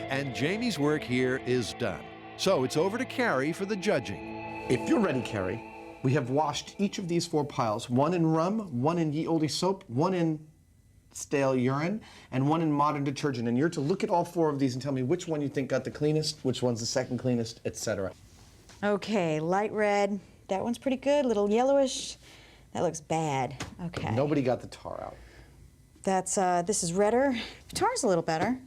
And Jamie's work here is done. So it's over to Carrie for the judging. If you're ready, Carrie, we have washed each of these 4 piles, 1 in rum, 1 in ye olde soap, 1 in stale urine, and 1 in modern detergent. And you're to look at all 4 of these and tell me which one you think got the cleanest, which one's the second cleanest, etc. Okay, light red. That one's pretty good. Little yellowish. That looks bad. Okay. Nobody got the tar out. That's, this is redder. Tar's a little better.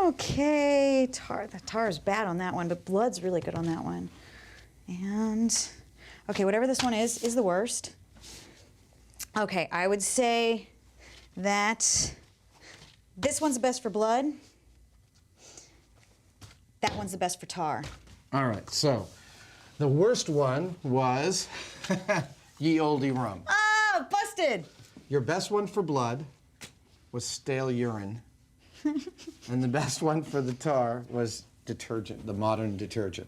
Okay, the tar is bad on that one, but blood's really good on that one. And, okay, whatever this one is the worst. Okay, I would say that this one's the best for blood. That one's the best for tar. All right, so the worst one was ye olde rum. Ah, busted! Your best one for blood was stale urine. And the best one for the tar was detergent, the modern detergent.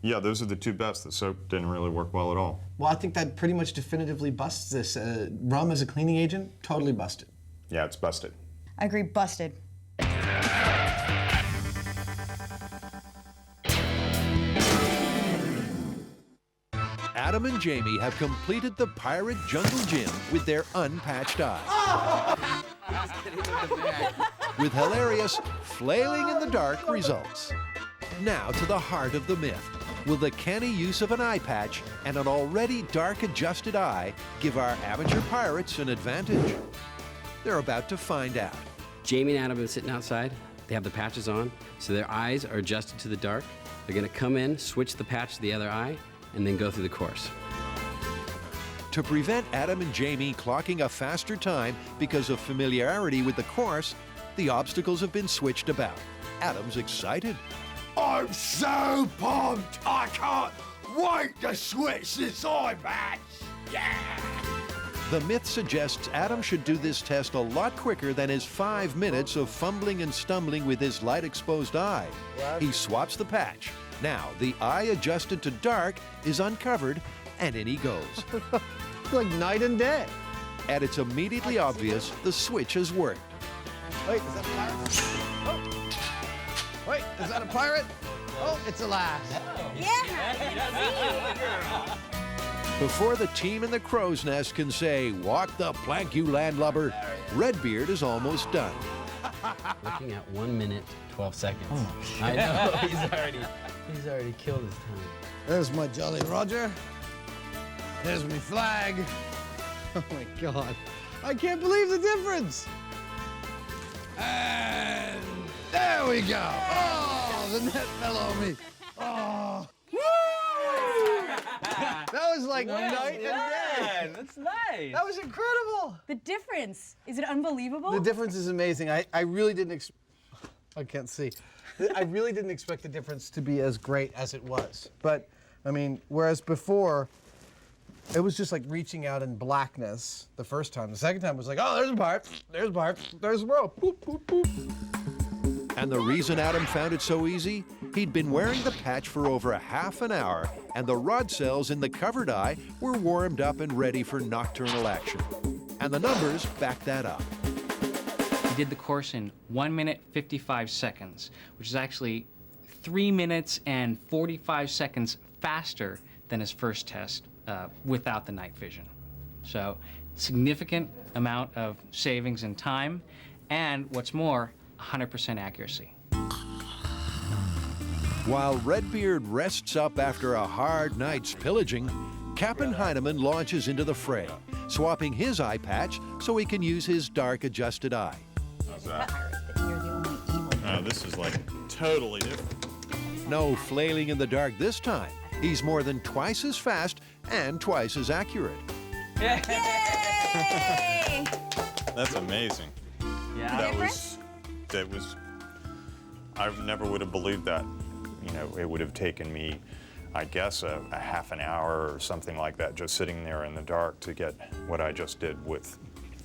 Yeah, those are the 2 best. The soap didn't really work well at all. Well, I think that pretty much definitively busts this. Rum as a cleaning agent, totally busted. Yeah, it's busted. I agree, busted. Adam Adam and Jamie have completed the pirate jungle gym with their unpatched eye. With hilarious flailing in the dark results. Now to the heart of the myth. Will the canny use of an eye patch and an already dark adjusted eye give our amateur pirates an advantage? They're about to find out. Jamie and Adam have been sitting outside. They have the patches on, so their eyes are adjusted to the dark. They're gonna come in, switch the patch to the other eye, and then go through the course. To prevent Adam and Jamie clocking a faster time because of familiarity with the course, the obstacles have been switched about. Adam's excited. I'm so pumped! I can't wait to switch this eye patch! Yeah! The myth suggests Adam should do this test a lot quicker than his 5 minutes of fumbling and stumbling with his light-exposed eye. He swaps the patch. Now, the eye adjusted to dark is uncovered, and in he goes. It's like night and day. And it's immediately obvious the switch has worked. Wait, is that a pirate? Oh. Wait, is that a pirate? Oh, it's a lass. Before the team in the crow's nest can say, "Walk the plank, you landlubber," Redbeard is almost done. Looking at 1 minute, 12 seconds. Oh, I know, he's already killed his time. There's my Jolly Roger. There's my flag. Oh my God. I can't believe the difference. And there we go. Oh, the net fell on me. Oh. That was like night and day. That's nice. That was incredible. The difference, is it unbelievable? The difference is amazing. I really didn't I can't see. I really didn't expect the difference to be as great as it was. But, I mean, whereas before, it was just like reaching out in blackness the first time. The second time was like, oh, there's a pirate, there's a pirate, there's a rope. Boop, boop, boop. And the reason Adam found it so easy? He'd been wearing the patch for over a half an hour, and the rod cells in the covered eye were warmed up and ready for nocturnal action. And the numbers back that up. He did the course in 1 minute, 55 seconds, which is actually 3 minutes and 45 seconds faster than his first test without the night vision. So, significant amount of savings in time, and what's more, 100% accuracy. While Redbeard rests up after a hard night's pillaging, Captain Hyneman launches into the fray, swapping his eye patch so he can use his dark adjusted eye. How's that? This is like totally different. No flailing in the dark this time. He's more than twice as fast and twice as accurate. Yay! That's amazing. Yeah. That was, I never would have believed that. You know, it would have taken me, I guess, a half an hour or something like that, just sitting there in the dark to get what I just did with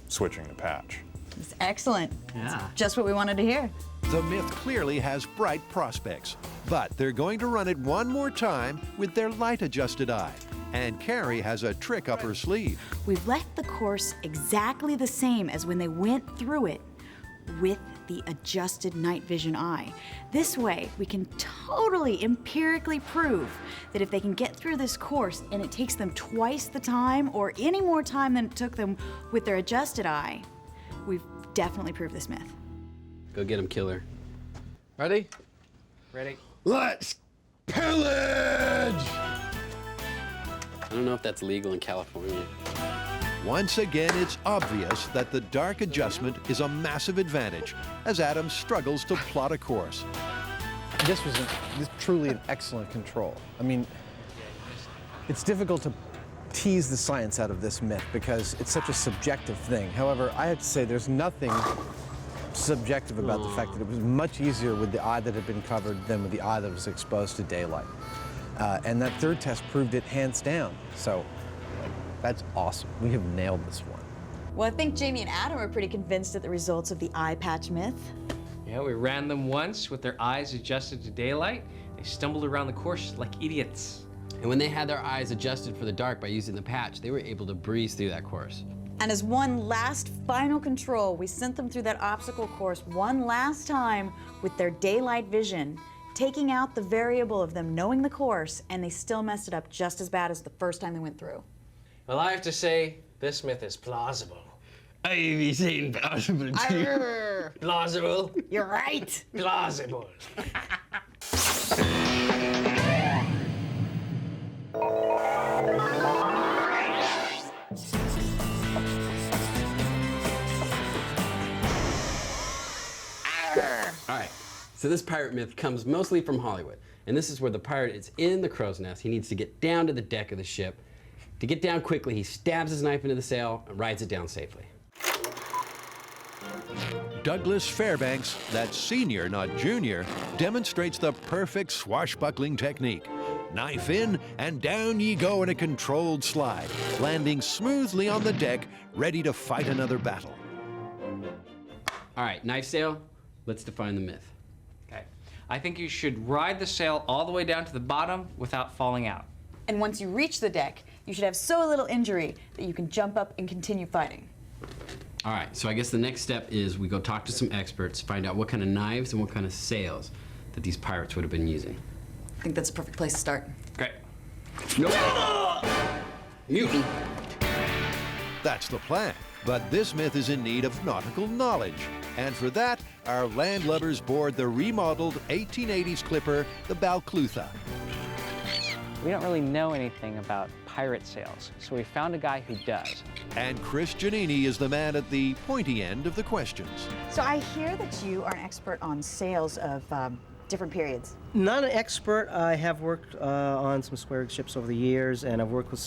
switching the patch. It's excellent. Yeah. It's just what we wanted to hear. The myth clearly has bright prospects, but they're going to run it one more time with their light-adjusted eye. And Carrie has a trick up her sleeve. We've left the course exactly the same as when they went through it with the adjusted night vision eye. This way, we can totally empirically prove that if they can get through this course and it takes them twice the time or any more time than it took them with their adjusted eye, we've definitely proved this myth. Go get him, killer. Ready? Ready? Let's pillage! I don't know if that's legal in California. Once again, it's obvious that the dark adjustment is a massive advantage as Adam struggles to plot a course. This was truly an excellent control. I mean, it's difficult to tease the science out of this myth because it's such a subjective thing. However, I have to say there's nothing subjective about the fact that it was much easier with the eye that had been covered than with the eye that was exposed to daylight. And that third test proved it hands down. So that's awesome. We have nailed this one. Well, I think Jamie and Adam are pretty convinced at the results of the eye patch myth. Yeah, we ran them once with their eyes adjusted to daylight. They stumbled around the course like idiots. And when they had their eyes adjusted for the dark by using the patch, they were able to breeze through that course. And as one last final control, we sent them through that obstacle course one last time with their daylight vision. taking out the variable of them knowing the course, and they still messed it up just as bad as the first time they went through. Well, I have to say, this myth is plausible. I've seen plausible too. Plausible? You're right. Plausible. All right, so this pirate myth comes mostly from Hollywood. And this is where the pirate is in the crow's nest. He needs to get down to the deck of the ship. To get down quickly, he stabs his knife into the sail and rides it down safely. Douglas Fairbanks, that's senior, not junior, demonstrates the perfect swashbuckling technique. Knife in, and down ye go in a controlled slide, landing smoothly on the deck, ready to fight another battle. All right, knife sail, let's define the myth. Okay. I think you should ride the sail all the way down to the bottom without falling out. And once you reach the deck, you should have so little injury that you can jump up and continue fighting. All right, so I guess the next step is we go talk to some experts, find out what kind of knives and what kind of sails that these pirates would have been using. I think that's a perfect place to start. Great. Nope. Mutant. That's the plan, but this myth is in need of nautical knowledge. And for that, our landlubbers board the remodeled 1880s clipper, the Balclutha. We don't really know anything about pirate sails, so we found a guy who does. And Chris Giannini is the man at the pointy end of the questions. So I hear that you are an expert on sails of different periods. Not an expert. I have worked on some square rig ships over the years, and I've worked with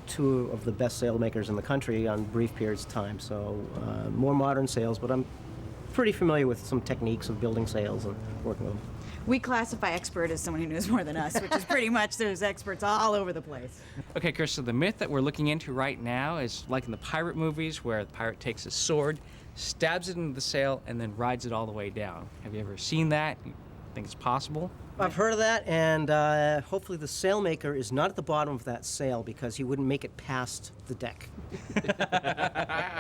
two of the best sailmakers in the country on brief periods of time. So more modern sails, but I'm pretty familiar with some techniques of building sails and working with them. We classify expert as someone who knows more than us, which is pretty much there's experts all over the place. Okay, Chris, so the myth that we're looking into right now is like in the pirate movies where the pirate takes his sword, stabs it into the sail, and then rides it all the way down. Have you ever seen that? You think it's possible? I've heard of that, and hopefully the sailmaker is not at the bottom of that sail because he wouldn't make it past the deck.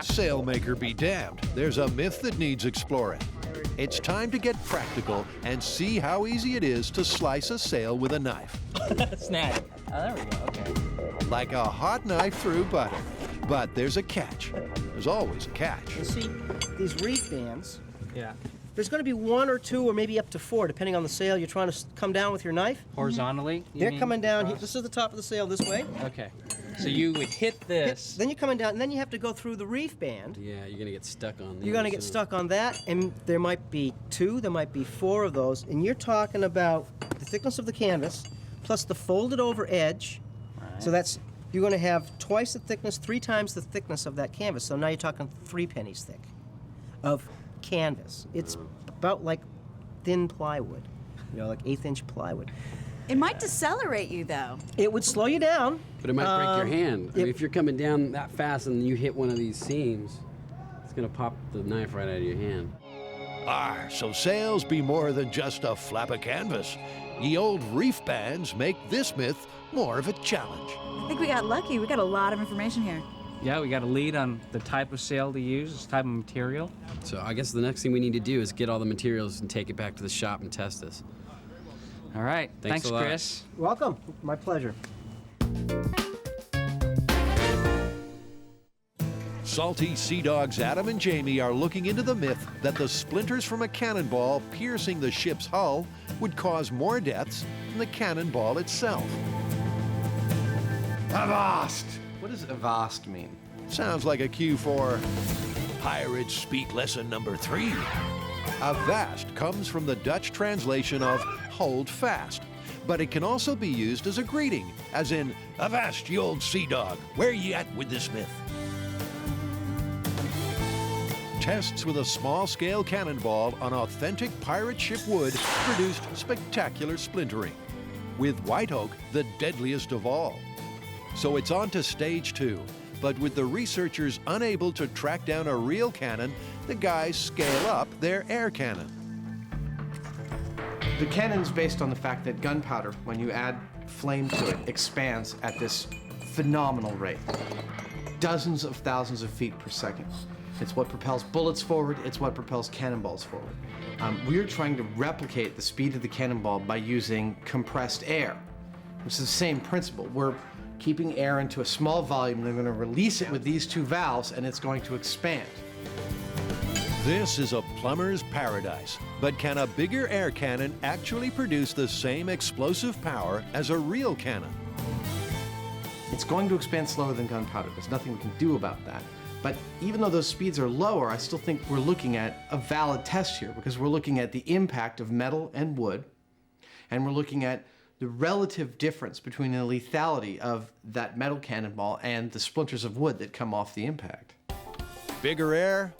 Sailmaker be damned. There's a myth that needs exploring. It's time to get practical and see how easy it is to slice a sail with a knife. Snap. Oh, there we go, okay. Like a hot knife through butter. But there's a catch. There's always a catch. You see, these reef bands, Yeah. there's going to be one or two or maybe up to four, depending on the sail you're trying to come down with your knife. Horizontally? you They're mean? coming down. Across? This is the top of the sail this way. Okay. So you would hit this. Then you're coming down, and then you have to go through the reef band. Yeah, you're gonna get stuck on these. You're going to get stuck on that, and there might be two, there might be four of those, and you're talking about the thickness of the canvas plus the folded over edge. Right. So that's, you're going to have twice the thickness, 3 times the thickness of that canvas. So now you're talking 3 pennies thick of canvas. It's about like thin plywood, like 1/8-inch plywood. It might decelerate you, though. It would slow you down. But it might break your hand. I mean, if you're coming down that fast and you hit one of these seams, it's gonna pop the knife right out of your hand. So sails be more than just a flap of canvas. Ye old reef bands make this myth more of a challenge. I think we got lucky. We got a lot of information here. Yeah, we got a lead on the type of sail to use, this type of material. So I guess the next thing we need to do is get all the materials and take it back to the shop and test this. All right. Thanks a lot. Chris. Welcome. My pleasure. Salty Sea Dogs Adam and Jamie are looking into the myth that the splinters from a cannonball piercing the ship's hull would cause more deaths than the cannonball itself. Avast! What does avast mean? Sounds like a cue for Pirates Speak Lesson number 3. Avast comes from the Dutch translation of hold fast, but it can also be used as a greeting, as in, Avast, ye old sea dog, where ye at with this myth? Tests with a small-scale cannonball on authentic pirate ship wood produced spectacular splintering, with white oak the deadliest of all. So it's on to stage 2, but with the researchers unable to track down a real cannon, the guys scale up their air cannon. The cannon's based on the fact that gunpowder, when you add flame to it, expands at this phenomenal rate. dozens of thousands of feet per second. It's what propels bullets forward, it's what propels cannonballs forward. We are trying to replicate the speed of the cannonball by using compressed air, which is the same principle. We're keeping air into a small volume, and they're going to release it with these two valves, and it's going to expand. This is a plumber's paradise, but can a bigger air cannon actually produce the same explosive power as a real cannon? It's going to expand slower than gunpowder. There's nothing we can do about that. But even though those speeds are lower, I still think we're looking at a valid test here, because we're looking at the impact of metal and wood, and we're looking at the relative difference between the lethality of that metal cannonball and the splinters of wood that come off the impact. Bigger air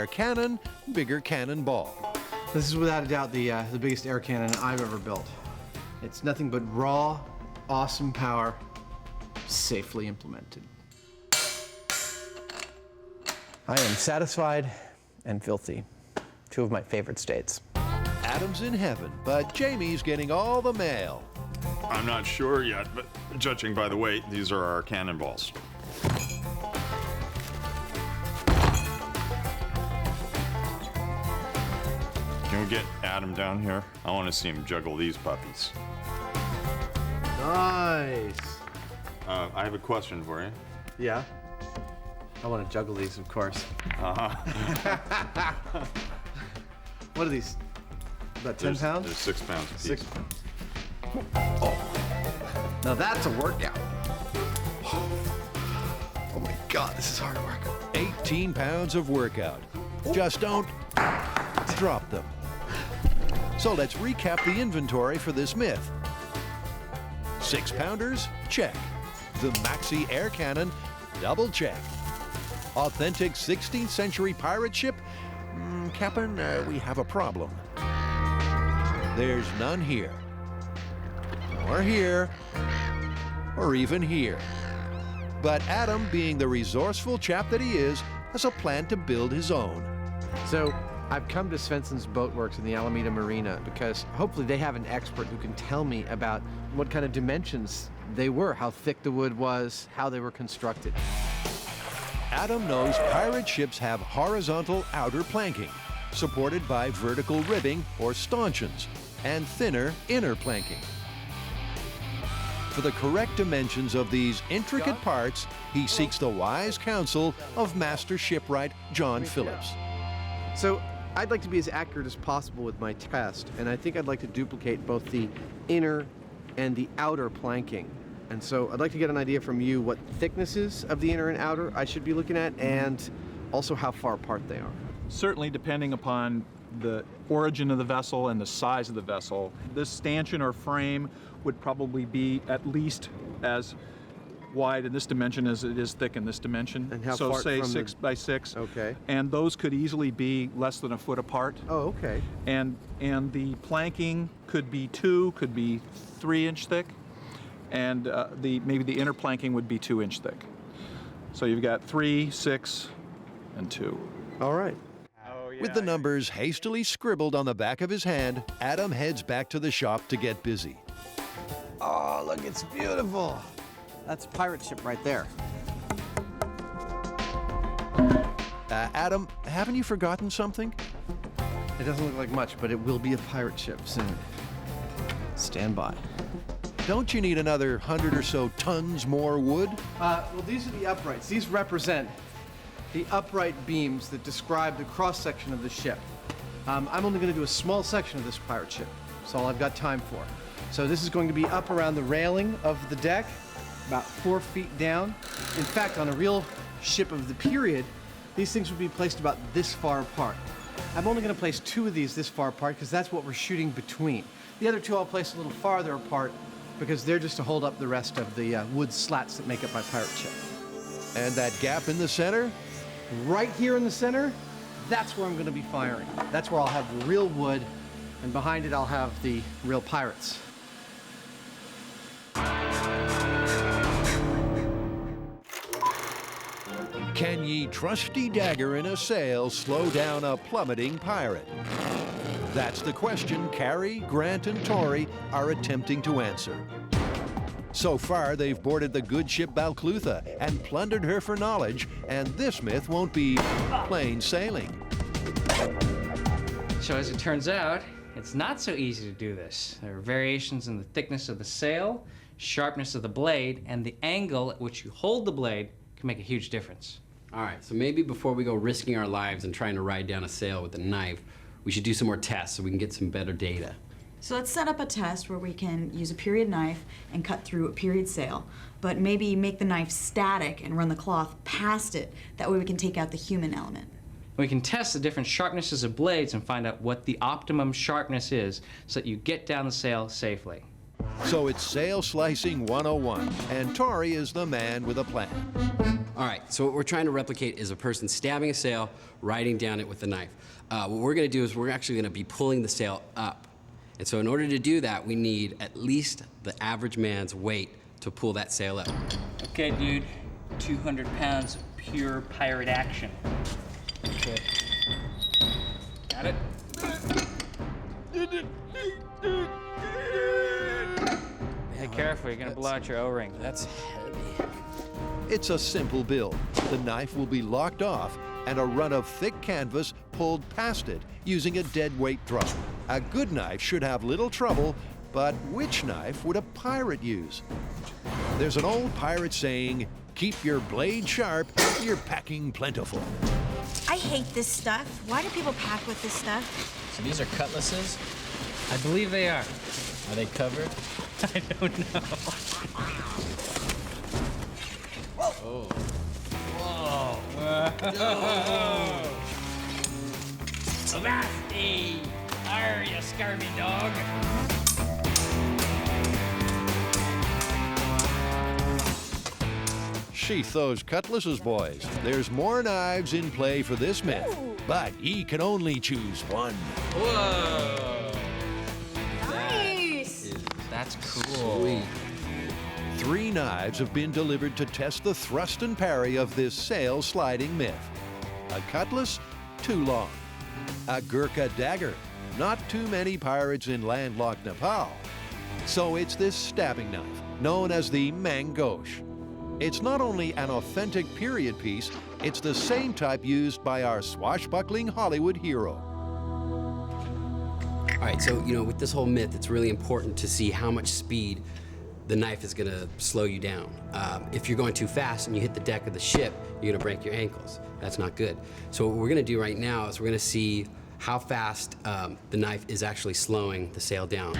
cannon, bigger cannonball. This is without a doubt the biggest air cannon I've ever built. It's nothing but raw, awesome power, safely implemented. I am satisfied and filthy. Two of my favorite states. Adam's in heaven, but Jamie's getting all the mail. I'm not sure yet, but judging by the weight, these are our cannonballs. Can we get Adam down here? I want to see him juggle these puppies. Nice. I have a question for you. Yeah? I want to juggle these, of course. What are these? About 10 pounds? They're 6 pounds a piece. 6 pounds. Oh. Now that's a workout. Oh my God, this is hard work. 18 pounds of workout. Just don't drop them. So let's recap the inventory for this myth. 6-pounders, check. The Maxi air cannon, double check. Authentic 16th century pirate ship? Captain, we have a problem. There's none here. Or here. Or even here. But Adam, being the resourceful chap that he is, has a plan to build his own. So I've come to Svensson's Boat Works in the Alameda Marina because hopefully they have an expert who can tell me about what kind of dimensions they were, how thick the wood was, how they were constructed. Adam knows pirate ships have horizontal outer planking, supported by vertical ribbing or stanchions, and thinner inner planking. For the correct dimensions of these intricate parts, he seeks the wise counsel of master shipwright John Phillips. So I'd like to be as accurate as possible with my test, and I think I'd like to duplicate both the inner and the outer planking. And so I'd like to get an idea from you what thicknesses of the inner and outer I should be looking at, and also how far apart they are. Certainly depending upon the origin of the vessel and the size of the vessel. This stanchion or frame would probably be at least as wide in this dimension as it is thick in this dimension. And how so far say from 6 by 6. Okay. And those could easily be less than a foot apart. Oh, okay. And the planking could be 2, could be 3-inch thick, and maybe the inner planking would be 2-inch thick. So you've got 3, 6, and 2. All right. With the numbers hastily scribbled on the back of his hand, Adam heads back to the shop to get busy. Oh, look, it's beautiful. That's a pirate ship right there. Adam, haven't you forgotten something? It doesn't look like much, but it will be a pirate ship soon. Stand by. Don't you need another 100 or so tons more wood? Well, these are the uprights. These represent the upright beams that describe the cross-section of the ship. I'm only going to do a small section of this pirate ship. That's all I've got time for. So this is going to be up around the railing of the deck, about 4 feet down. In fact, on a real ship of the period, these things would be placed about this far apart. I'm only going to place 2 of these this far apart because that's what we're shooting between. The other 2 I'll place a little farther apart because they're just to hold up the rest of the wood slats that make up my pirate ship. And that gap in the center? Right here in the center, that's where I'm going to be firing. That's where I'll have the real wood, and behind it I'll have the real pirates. Can ye trusty dagger in a sail slow down a plummeting pirate? That's the question Carrie, Grant, and Tori are attempting to answer. So far, they've boarded the good ship Balclutha and plundered her for knowledge, and this myth won't be plain sailing. So as it turns out, it's not so easy to do this. There are variations in the thickness of the sail, sharpness of the blade, and the angle at which you hold the blade can make a huge difference. All right, so maybe before we go risking our lives and trying to ride down a sail with a knife, we should do some more tests so we can get some better data. So let's set up a test where we can use a period knife and cut through a period sail, but maybe make the knife static and run the cloth past it. That way we can take out the human element. We can test the different sharpnesses of blades and find out what the optimum sharpness is so that you get down the sail safely. So it's sail slicing 101, and Tori is the man with a plan. All right, so what we're trying to replicate is a person stabbing a sail, riding down it with a knife. What we're gonna do is we're actually gonna be pulling the sail up. And so in order to do that, we need at least the average man's weight to pull that sail up. Okay, dude, 200 pounds of pure pirate action. Okay. Got it? Hey, careful, you're gonna blow out your O-ring. That's heavy. It's a simple build. The knife will be locked off and a run of thick canvas pulled past it using a dead weight drum. A good knife should have little trouble, but which knife would a pirate use? There's an old pirate saying, keep your blade sharp, you're packing plentiful. I hate this stuff. Why do people pack with this stuff? So these are cutlasses? I believe they are. Are they covered? I don't know. Oh. Whoa. Avasti! Arr, you scurvy dog! Sheath those cutlasses, boys. There's more knives in play for this myth, but ye can only choose one. Whoa! Nice! That's cool. Sweet. 3 knives have been delivered to test the thrust and parry of this sail sliding myth. A cutlass, too long. A Gurkha dagger, not too many pirates in landlocked Nepal. So it's this stabbing knife, known as the mangosh. It's not only an authentic period piece, it's the same type used by our swashbuckling Hollywood hero. All right, so, with this whole myth, it's really important to see how much speed the knife is gonna slow you down. If you're going too fast and you hit the deck of the ship, you're gonna break your ankles. That's not good. So what we're gonna do right now is we're gonna see how fast the knife is actually slowing the sail down.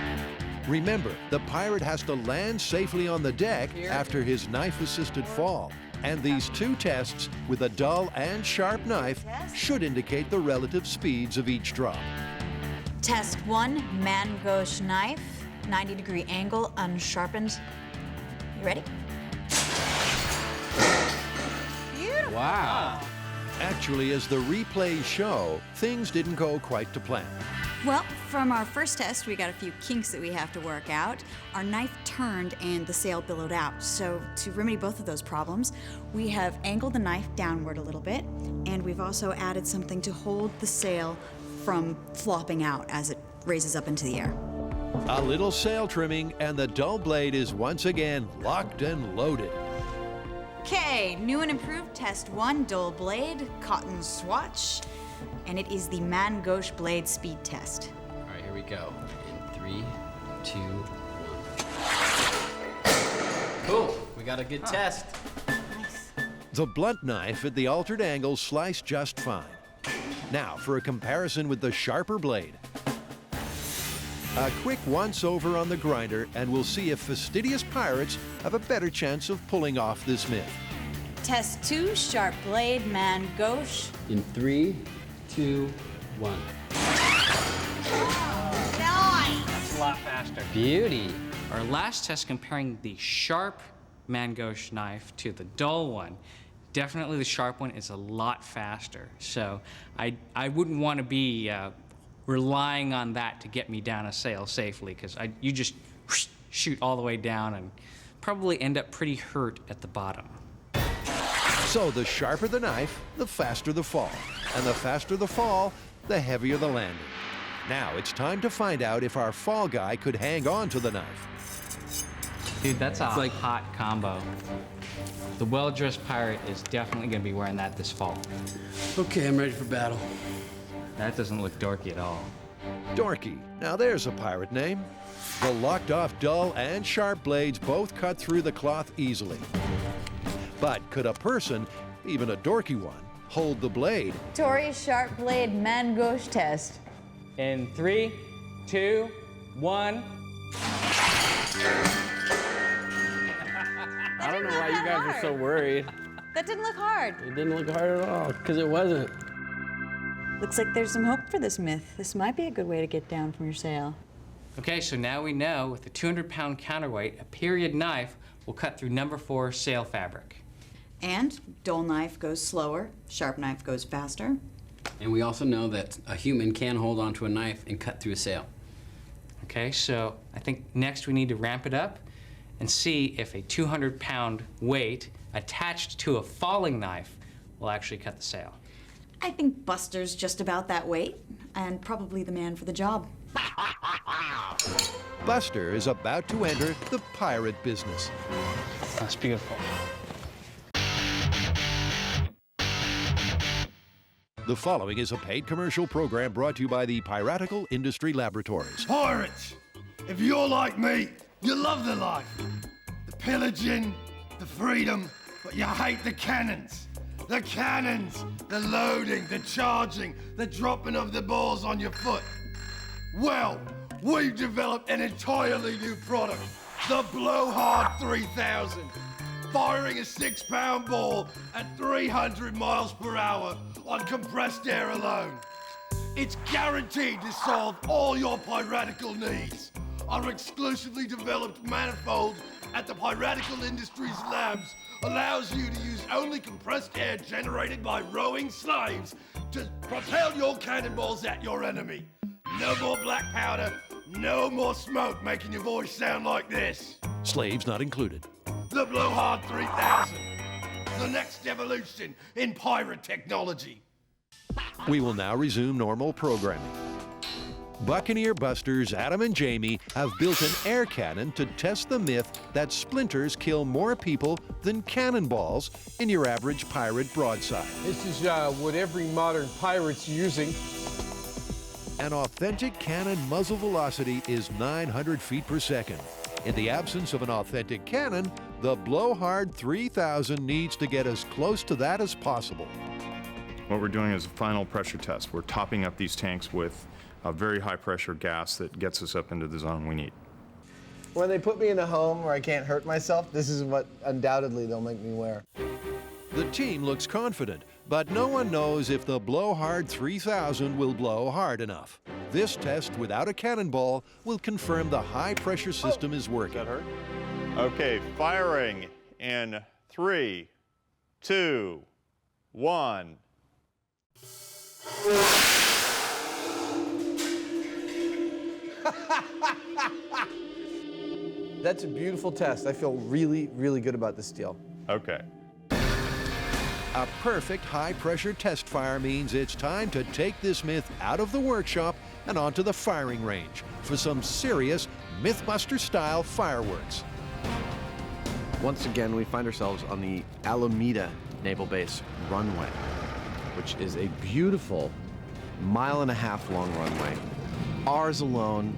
Remember, the pirate has to land safely on the deck after his knife-assisted fall. And these 2 tests with a dull and sharp knife should indicate the relative speeds of each drop. Test 1, mangosh knife, 90-degree angle, unsharpened. You ready? Beautiful. Wow. Actually, as the replays show, things didn't go quite to plan. Well, from our first test, we got a few kinks that we have to work out. Our knife turned and the sail billowed out. So to remedy both of those problems, we have angled the knife downward a little bit, and we've also added something to hold the sail from flopping out as it raises up into the air. A little sail trimming, and the dull blade is once again locked and loaded. Okay, new and improved test 1, dull blade, cotton swatch, and it is the mangosh blade speed test. All right, here we go. In 3, 2, 1. Cool, we got a good test. Nice. The blunt knife at the altered angle sliced just fine. Now for a comparison with the sharper blade. A quick once-over on the grinder, and we'll see if fastidious pirates have a better chance of pulling off this myth. Test 2, sharp blade, mangosh. In 3, 2, 1. That's a lot faster. Beauty. Our last test comparing the sharp mangosh knife to the dull one, definitely the sharp one is a lot faster. So I wouldn't want to be relying on that to get me down a sail safely, because you just shoot all the way down and probably end up pretty hurt at the bottom. So the sharper the knife, the faster the fall. And the faster the fall, the heavier the landing. Now it's time to find out if our fall guy could hang on to the knife. Dude, that's a hot combo. The well-dressed pirate is definitely gonna be wearing that this fall. Okay, I'm ready for battle. That doesn't look dorky at all. Dorky. Now there's a pirate name. The locked-off dull and sharp blades both cut through the cloth easily. But could a person, even a dorky one, hold the blade? Tori's sharp blade man gauche test. In 3, 2, 1. I don't know why you guys are so worried. That didn't look hard. It didn't look hard at all, because it wasn't. Looks like there's some hope for this myth. This might be a good way to get down from your sail. Okay, so now we know with a 200-pound counterweight, a period knife will cut through number 4 sail fabric. And dull knife goes slower, sharp knife goes faster. And we also know that a human can hold onto a knife and cut through a sail. Okay, so I think next we need to ramp it up and see if a 200-pound weight attached to a falling knife will actually cut the sail. I think Buster's just about that weight, and probably the man for the job. Buster is about to enter the pirate business. That's beautiful. The following is a paid commercial program brought to you by the Piratical Industry Laboratories. Pirates! If you're like me, you love the life. The pillaging, the freedom, but you hate the cannons. The cannons, the loading, the charging, the dropping of the balls on your foot. Well, we've developed an entirely new product, the Blowhard 3000. Firing a 6-pound ball at 300 miles per hour on compressed air alone. It's guaranteed to solve all your piratical needs. Our exclusively developed manifold at the Piratical Industries Labs allows you to use only compressed air generated by rowing slaves to propel your cannonballs at your enemy. No more black powder, no more smoke making your voice sound like this. Slaves not included. The Blowhard 3000, the next evolution in pirate technology. We will now resume normal programming. Buccaneer Busters Adam and Jamie have built an air cannon to test the myth that splinters kill more people than cannonballs in your average pirate broadside. This is what every modern pirate's using. An authentic cannon muzzle velocity is 900 feet per second. In the absence of an authentic cannon, the Blowhard 3000 needs to get as close to that as possible. What we're doing is a final pressure test. We're topping up these tanks with a very high pressure gas that gets us up into the zone we need. When they put me in a home where I can't hurt myself, this is what undoubtedly they'll make me wear. The team looks confident, but no one knows if the Blowhard 3000 will blow hard enough. This test without a cannonball will confirm the high pressure system is working. That hurt? Okay, firing in 3, 2, 1. That's a beautiful test. I feel really, really good about this deal. Okay. A perfect high-pressure test fire means it's time to take this myth out of the workshop and onto the firing range for some serious MythBusters-style fireworks. Once again, we find ourselves on the Alameda Naval Base runway, which is a beautiful 1.5 mile long runway. Ours alone,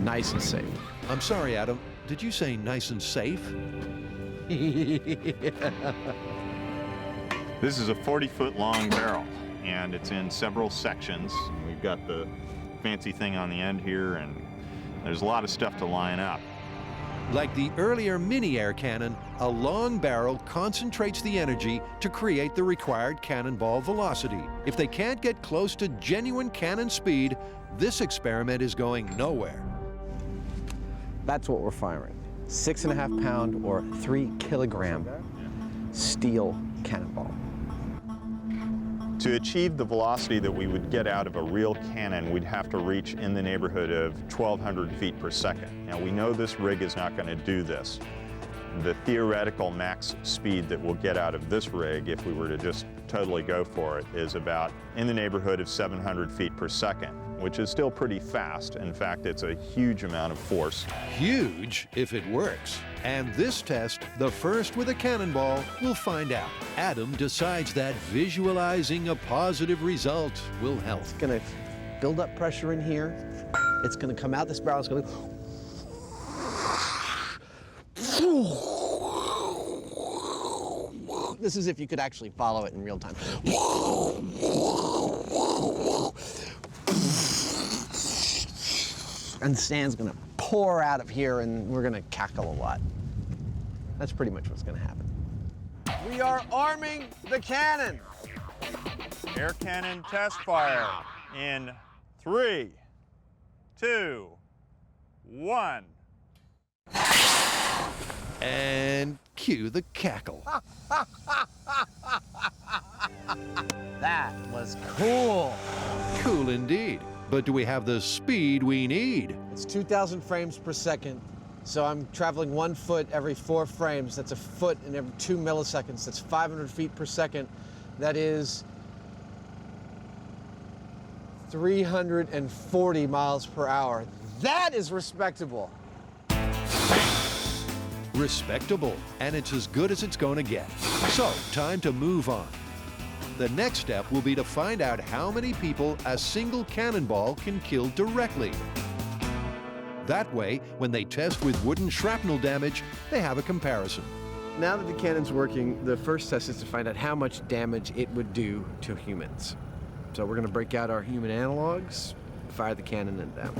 nice and safe. I'm sorry, Adam. Did you say nice and safe? This is a 40-foot long barrel, and it's in several sections. We've got the fancy thing on the end here, and there's a lot of stuff to line up. Like the earlier mini air cannon, a long barrel concentrates the energy to create the required cannonball velocity. If they can't get close to genuine cannon speed, this experiment is going nowhere. That's what we're firing. 6.5 pound or 3 kilogram steel cannonball. To achieve the velocity that we would get out of a real cannon, we'd have to reach in the neighborhood of 1,200 feet per second. Now, we know this rig is not going to do this. The theoretical max speed that we'll get out of this rig, if we were to just totally go for it, is about in the neighborhood of 700 feet per second. which is still pretty fast. In fact, it's a huge amount of force. Huge if it works. And this test, the first with a cannonball, will find out. Adam decides that visualizing a positive result will help. It's gonna build up pressure in here. It's gonna come out this barrel. It's gonna This is if you could actually follow it in real time. And sand's gonna pour out of here and we're gonna cackle a lot. That's pretty much what's gonna happen. We are arming the cannon. Air cannon test fire in 3, 2, 1. And cue the cackle. That was cool. Cool indeed. But do we have the speed we need? It's 2,000 frames per second. So I'm traveling 1 foot every 4 frames. That's a foot in every 2 milliseconds. That's 500 feet per second. That is 340 miles per hour. That is respectable. Respectable, and it's as good as it's going to get. So, time to move on. The next step will be to find out how many people a single cannonball can kill directly. That way, when they test with wooden shrapnel damage, they have a comparison. Now that the cannon's working, the first test is to find out how much damage it would do to humans. So we're going to break out our human analogs, fire the cannon at them.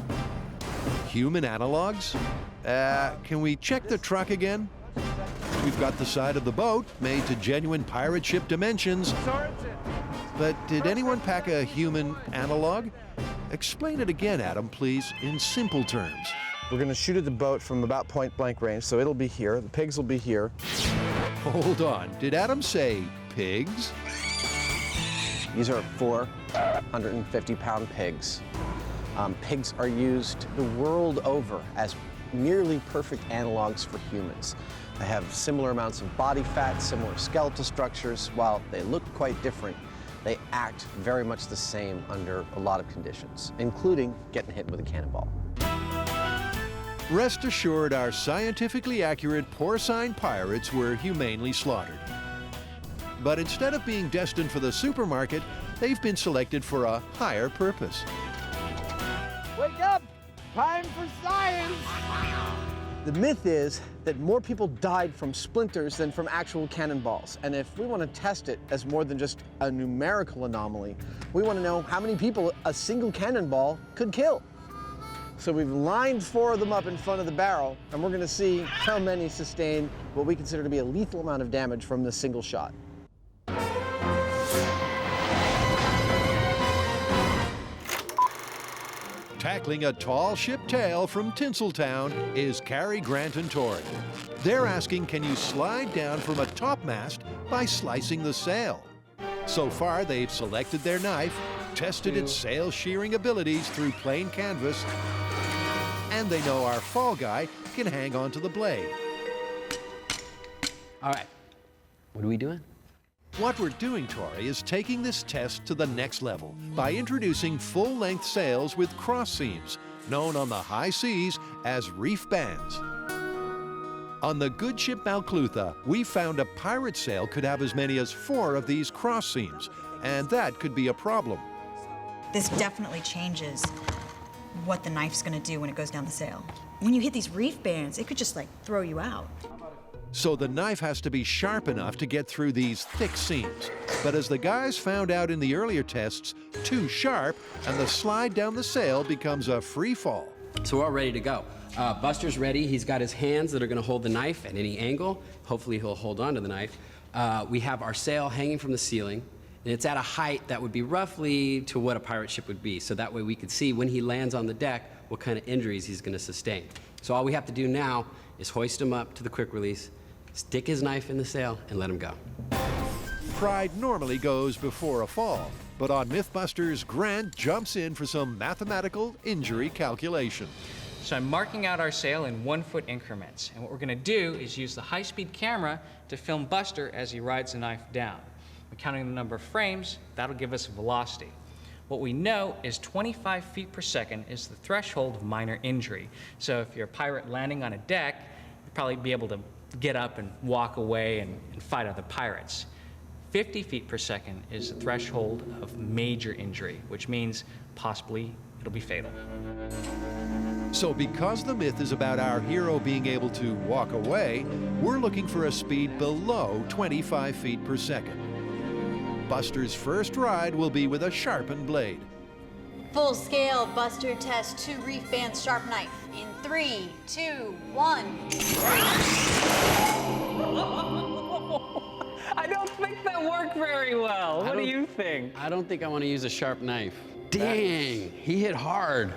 Human analogs? Can we check the truck again? We've got the side of the boat made to genuine pirate ship dimensions. But did anyone pack a human analog? Explain it again, Adam, please, in simple terms. We're gonna shoot at the boat from about point blank range, so it'll be here, the pigs will be here. Hold on, did Adam say pigs? These are 450-pound pigs. Pigs are used the world over as nearly perfect analogs for humans. They have similar amounts of body fat, similar skeletal structures. While they look quite different, they act very much the same under a lot of conditions, including getting hit with a cannonball. Rest assured, our scientifically accurate porcine pirates were humanely slaughtered. But instead of being destined for the supermarket, they've been selected for a higher purpose. Wake up! Time for science! The myth is that more people died from splinters than from actual cannonballs. And if we want to test it as more than just a numerical anomaly, we want to know how many people a single cannonball could kill. So we've lined 4 of them up in front of the barrel, and we're going to see how many sustain what we consider to be a lethal amount of damage from the single shot. Tackling a tall ship tail from Tinseltown is Cary, Grant, and Tori. They're asking, can you slide down from a topmast by slicing the sail? So far, they've selected their knife, tested its sail shearing abilities through plain canvas, and they know our fall guy can hang onto the blade. All right, what are we doing? What we're doing, Tori, is taking this test to the next level by introducing full-length sails with cross seams, known on the high seas as reef bands. On the good ship Malclutha, we found a pirate sail could have as many as 4 of these cross seams, and that could be a problem. This definitely changes what the knife's gonna do when it goes down the sail. When you hit these reef bands, it could just like throw you out. So the knife has to be sharp enough to get through these thick seams. But as the guys found out in the earlier tests, too sharp, and the slide down the sail becomes a free fall. So we're all ready to go. Buster's ready. He's got his hands that are gonna hold the knife at any angle. Hopefully he'll hold on to the knife. We have our sail hanging from the ceiling, and it's at a height that would be roughly to what a pirate ship would be. So that way we could see when he lands on the deck what kind of injuries he's gonna sustain. So all we have to do now is hoist him up to the quick release, stick his knife in the sail, and let him go. Pride normally goes before a fall, but on MythBusters, Grant jumps in for some mathematical injury calculation. So I'm marking out our sail in 1-foot increments, and what we're gonna do is use the high-speed camera to film Buster as he rides the knife down. We're counting the number of frames, that'll give us velocity. What we know is 25 feet per second is the threshold of minor injury. So if you're a pirate landing on a deck, you'll probably be able to get up and walk away and fight other pirates. 50 feet per second is the threshold of major injury, which means possibly it'll be fatal. So because the myth is about our hero being able to walk away, we're looking for a speed below 25 feet per second. Buster's first ride will be with a sharpened blade. Full scale Buster test 2 reef bands sharp knife in 3, 2, 1. I don't think that worked very well. What do you think? I don't think I want to use a sharp knife. Dang, he hit hard.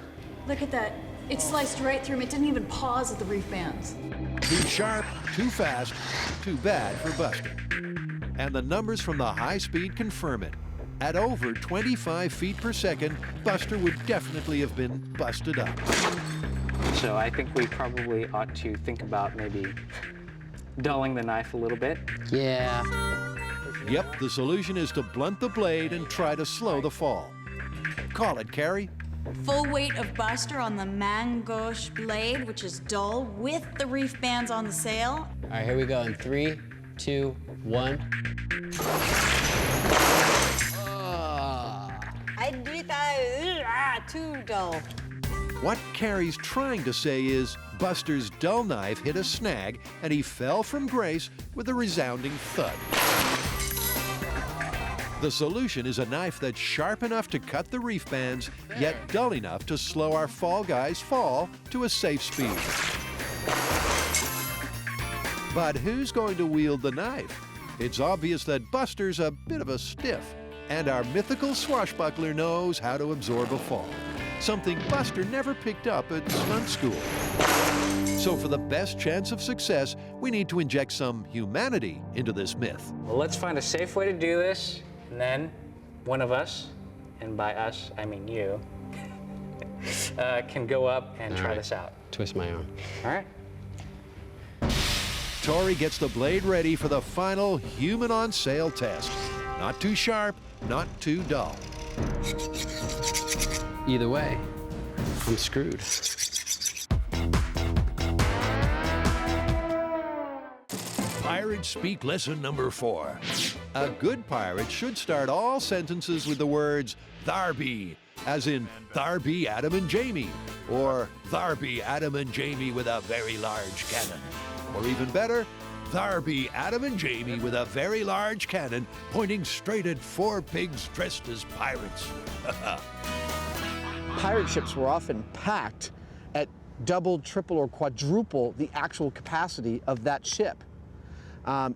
Look at that. It sliced right through him. It didn't even pause at the reef bands. Too sharp, too fast, too bad for Buster. And the numbers from the high speed confirm it. At over 25 feet per second, Buster would definitely have been busted up. So I think we probably ought to think about maybe dulling the knife a little bit. Yeah. Yep, the solution is to blunt the blade and try to slow the fall. Call it, Carrie. Full weight of Buster on the mangosh blade, which is dull, with the reef bands on the sail. All right, here we go in 3, 2, 1. Too dull. What Carrie's trying to say is Buster's dull knife hit a snag and he fell from grace with a resounding thud. The solution is a knife that's sharp enough to cut the reef bands, yet dull enough to slow our fall guy's fall to a safe speed. But who's going to wield the knife? It's obvious that Buster's a bit of a stiff, and our mythical swashbuckler knows how to absorb a fall, something Buster never picked up at stunt school. So for the best chance of success, we need to inject some humanity into this myth. Well, let's find a safe way to do this, and then one of us, and by us, I mean you, can go up and try this out. Twist my arm. All right. Tori gets the blade ready for the final human on sail test. Not too sharp, not too dull. Either way, I'm screwed. Pirate Speak lesson number 4. A good pirate should start all sentences with the words "thar be," as in "thar be Adam and Jamie," or "thar be Adam and Jamie with a very large cannon," or even better, "Thar be Adam and Jamie with a very large cannon pointing straight at 4 pigs dressed as pirates." Pirate ships were often packed at double, triple, or quadruple the actual capacity of that ship.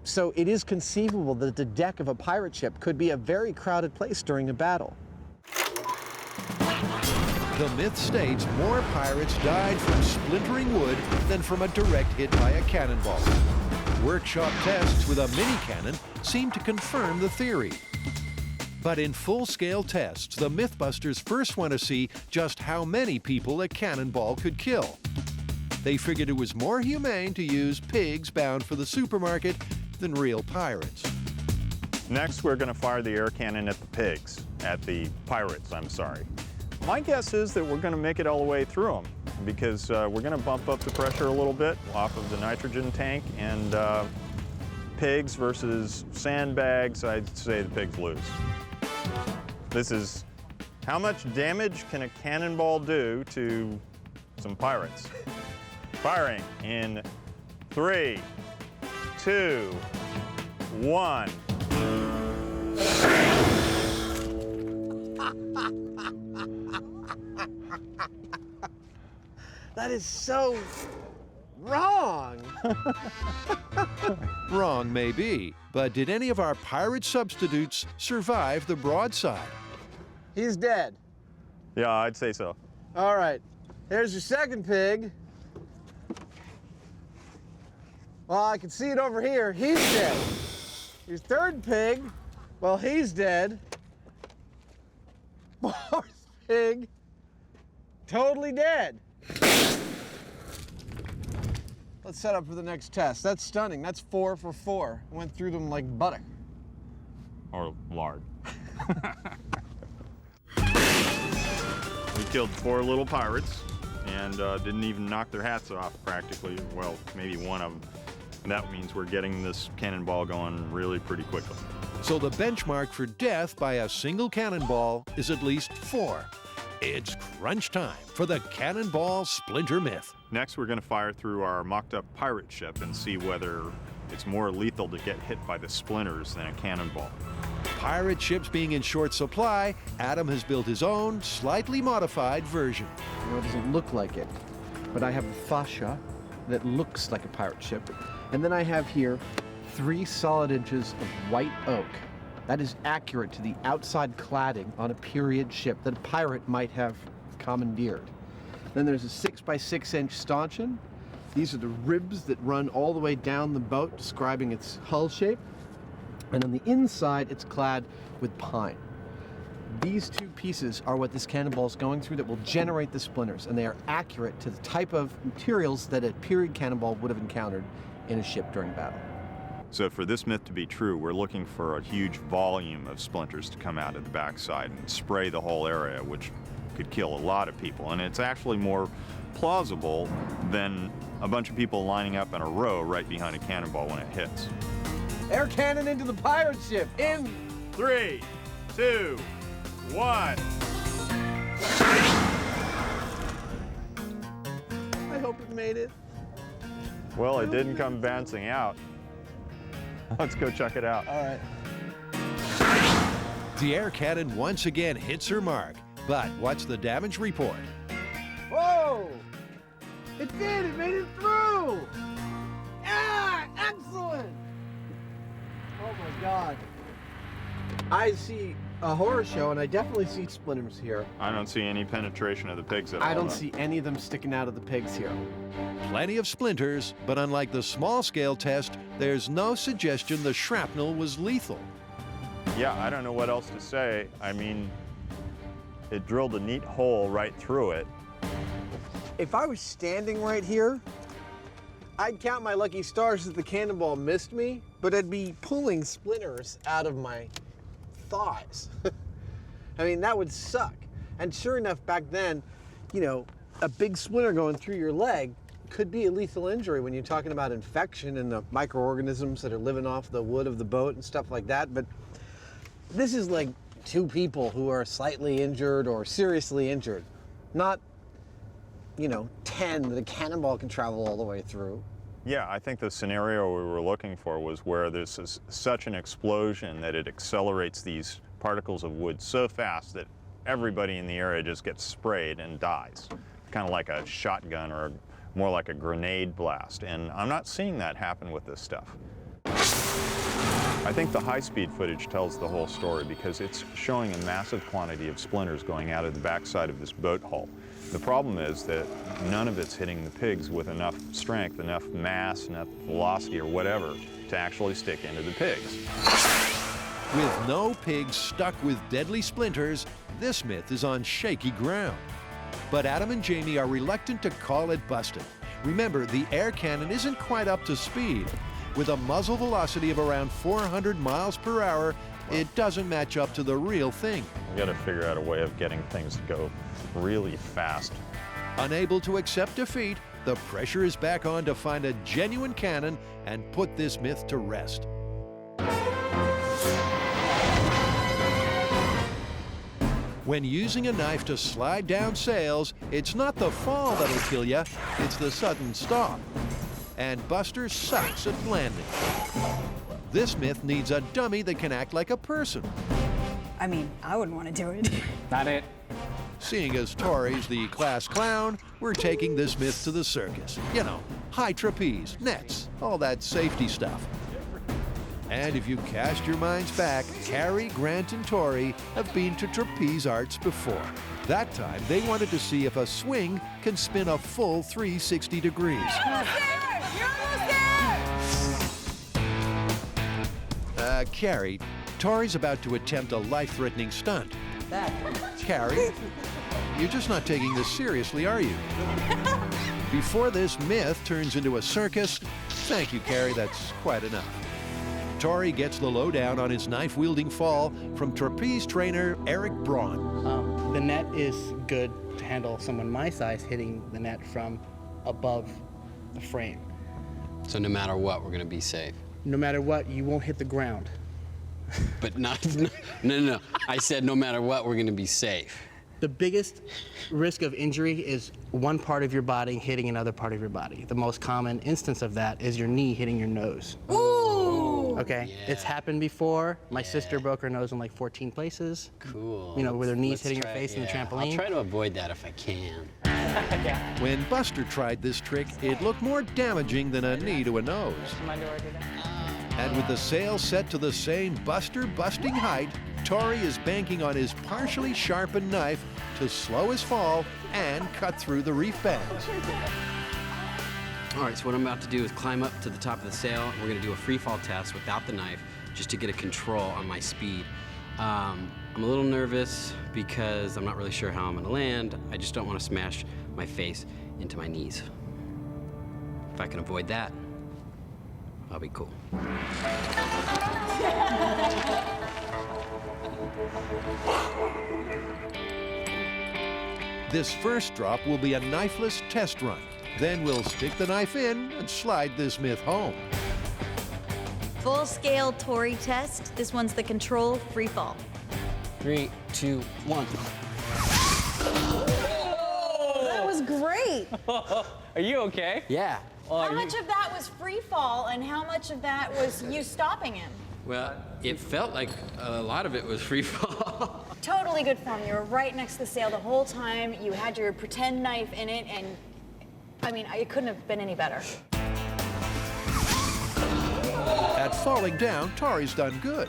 So it is conceivable that the deck of a pirate ship could be a very crowded place during a battle. The myth states more pirates died from splintering wood than from a direct hit by a cannonball. Workshop tests with a mini cannon seem to confirm the theory. But in full-scale tests, the MythBusters first want to see just how many people a cannonball could kill. They figured it was more humane to use pigs bound for the supermarket than real pirates. Next, we're going to fire the air cannon at the pigs, at the pirates, I'm sorry. My guess is that we're going to make it all the way through them because we're going to bump up the pressure a little bit off of the nitrogen tank, and pigs versus sandbags, I'd say the pigs lose. This is how much damage can a cannonball do to some pirates? Firing in 3, 2, 1. That is so wrong. Wrong maybe, but did any of our pirate substitutes survive the broadside? He's dead. Yeah, I'd say so. All right, here's your second pig. Well, I can see it over here. He's dead. Your third pig, well, he's dead. Fourth pig, totally dead. Let's set up for the next test. That's stunning. That's 4 for 4. Went through them like butter. Or lard. killed 4 little pirates and didn't even knock their hats off practically. Well, maybe one of them. That means we're getting this cannonball going really pretty quickly. So the benchmark for death by a single cannonball is at least 4. It's crunch time for the cannonball splinter myth. Next, we're going to fire through our mocked-up pirate ship and see whether it's more lethal to get hit by the splinters than a cannonball. Pirate ships being in short supply, Adam has built his own, slightly modified version. You know, it doesn't look like it, but I have a fascia that looks like a pirate ship. And then I have here 3 solid inches of white oak. That is accurate to the outside cladding on a period ship that a pirate might have commandeered. Then there's a 6 by 6 inch stanchion. These are the ribs that run all the way down the boat, describing its hull shape. And on the inside, it's clad with pine. These 2 pieces are what this cannonball is going through that will generate the splinters, and they are accurate to the type of materials that a period cannonball would have encountered in a ship during battle. So for this myth to be true, we're looking for a huge volume of splinters to come out of the backside and spray the whole area, which could kill a lot of people. And it's actually more plausible than a bunch of people lining up in a row right behind a cannonball when it hits. Air cannon into the pirate ship, in 3, 2, 1. I hope it made it. Well, it didn't come bouncing out. Let's go check it out. All right. The air cannon once again hits her mark, but what's the damage report? Whoa! It did! It made it through! Yeah! Excellent! Oh my God. I see a horror show, and I definitely see splinters here. I don't see any penetration of the pigs at all. I don't see any of them sticking out of the pigs here. Plenty of splinters, but unlike the small-scale test, there's no suggestion the shrapnel was lethal. Yeah, I don't know what else to say. I mean, it drilled a neat hole right through it. If I was standing right here, I'd count my lucky stars that the cannonball missed me, but I'd be pulling splinters out of my thighs. I mean, that would suck. And sure enough, back then, you know, a big splinter going through your leg could be a lethal injury when you're talking about infection and the microorganisms that are living off the wood of the boat and stuff like that. But this is like 2 people who are slightly injured or seriously injured, not, you know, 10 that a cannonball can travel all the way through. Yeah, I think the scenario we were looking for was where this is such an explosion that it accelerates these particles of wood so fast that everybody in the area just gets sprayed and dies. Kind of like a shotgun or more like a grenade blast. And I'm not seeing that happen with this stuff. I think the high-speed footage tells the whole story because it's showing a massive quantity of splinters going out of the backside of this boat hull. The problem is that none of it's hitting the pigs with enough strength, enough mass, enough velocity or whatever to actually stick into the pigs. With no pigs stuck with deadly splinters, this myth is on shaky ground. But Adam and Jamie are reluctant to call it busted. Remember, the air cannon isn't quite up to speed. With a muzzle velocity of around 400 miles per hour, it doesn't match up to the real thing. We gotta figure out a way of getting things to go really fast. Unable to accept defeat, the pressure is back on to find a genuine cannon and put this myth to rest. When using a knife to slide down sails, it's not the fall that'll kill you, it's the sudden stop. And Buster sucks at landing. This myth needs a dummy that can act like a person. I mean, I wouldn't want to do it. Not it. Seeing as Tori's the class clown, we're taking this myth to the circus. You know, high trapeze, nets, all that safety stuff. And if you cast your minds back, Carrie, Grant, and Tori have been to trapeze arts before. That time, they wanted to see if a swing can spin a full 360 degrees. Carrie, Tori's about to attempt a life-threatening stunt. Carrie, you're just not taking this seriously, are you? Before this myth turns into a circus, thank you, Carrie, that's quite enough. Tori gets the lowdown on his knife-wielding fall from trapeze trainer Eric Braun. The net is good to handle someone my size hitting the net from above the frame. So no matter what, we're gonna be safe. No matter what, you won't hit the ground. But not, no. I said no matter what, we're gonna be safe. The biggest risk of injury is one part of your body hitting another part of your body. The most common instance of that is your knee hitting your nose. Ooh! Okay, Yeah. it's happened before. My sister broke her nose in like 14 places. Cool. You know, with her knees Let's hitting try- her face in the yeah, trampoline. I'll try to avoid that if I can. When Buster tried this trick, it looked more damaging than a knee to a nose. And with the sail set to the same Buster-busting height, Tori is banking on his partially sharpened knife to slow his fall and cut through the reef bands. All right, so what I'm about to do is climb up to the top of the sail. We're gonna do a free fall test without the knife, just to get a control on my speed. I'm a little nervous because I'm not really sure how I'm gonna land. I just don't wanna smash my face into my knees. If I can avoid that, I'll be cool. This first drop will be a knifeless test run. Then we'll stick the knife in and slide this myth home. Full-scale Tori test. This one's the control free fall. 3, 2, 1. That was great. Are you okay? Yeah. How much of that was free fall and how much of that was you stopping him? Well, it felt like a lot of it was free fall. Totally good form. You were right next to the sail the whole time. You had your pretend knife in it, and I mean, it couldn't have been any better. At falling down, Tori's done good.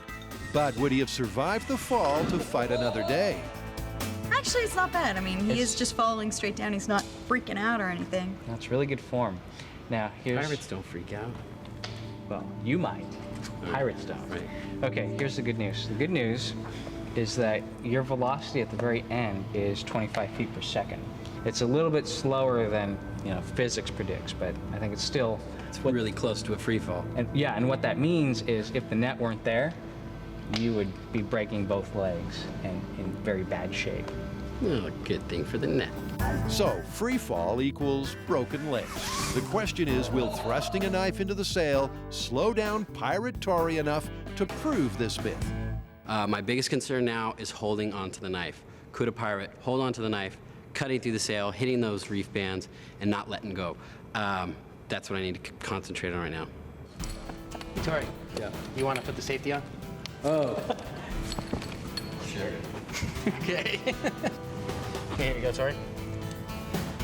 But would he have survived the fall to fight another day? Actually, it's not bad. I mean, he is just falling straight down. He's not freaking out or anything. That's really good form. Now, here's... Pirates don't freak out. Well, you might. Pirates don't. Right. Okay, here's the good news. The good news is that your velocity at the very end is 25 feet per second. It's a little bit slower than, you know, physics predicts, but I think it's still... It's really close to a free fall. And yeah, and what that means is if the net weren't there, you would be breaking both legs and in very bad shape. Well, good thing for the net. So, free fall equals broken legs. The question is, will thrusting a knife into the sail slow down Pirate Tori enough to prove this myth? My biggest concern now is holding onto the knife. Could a pirate hold onto the knife, cutting through the sail, hitting those reef bands, and not letting go? That's what I need to concentrate on right now. Tori, yeah. You want to put the safety on? Oh. Sure. Okay. Okay, here you go, Tori.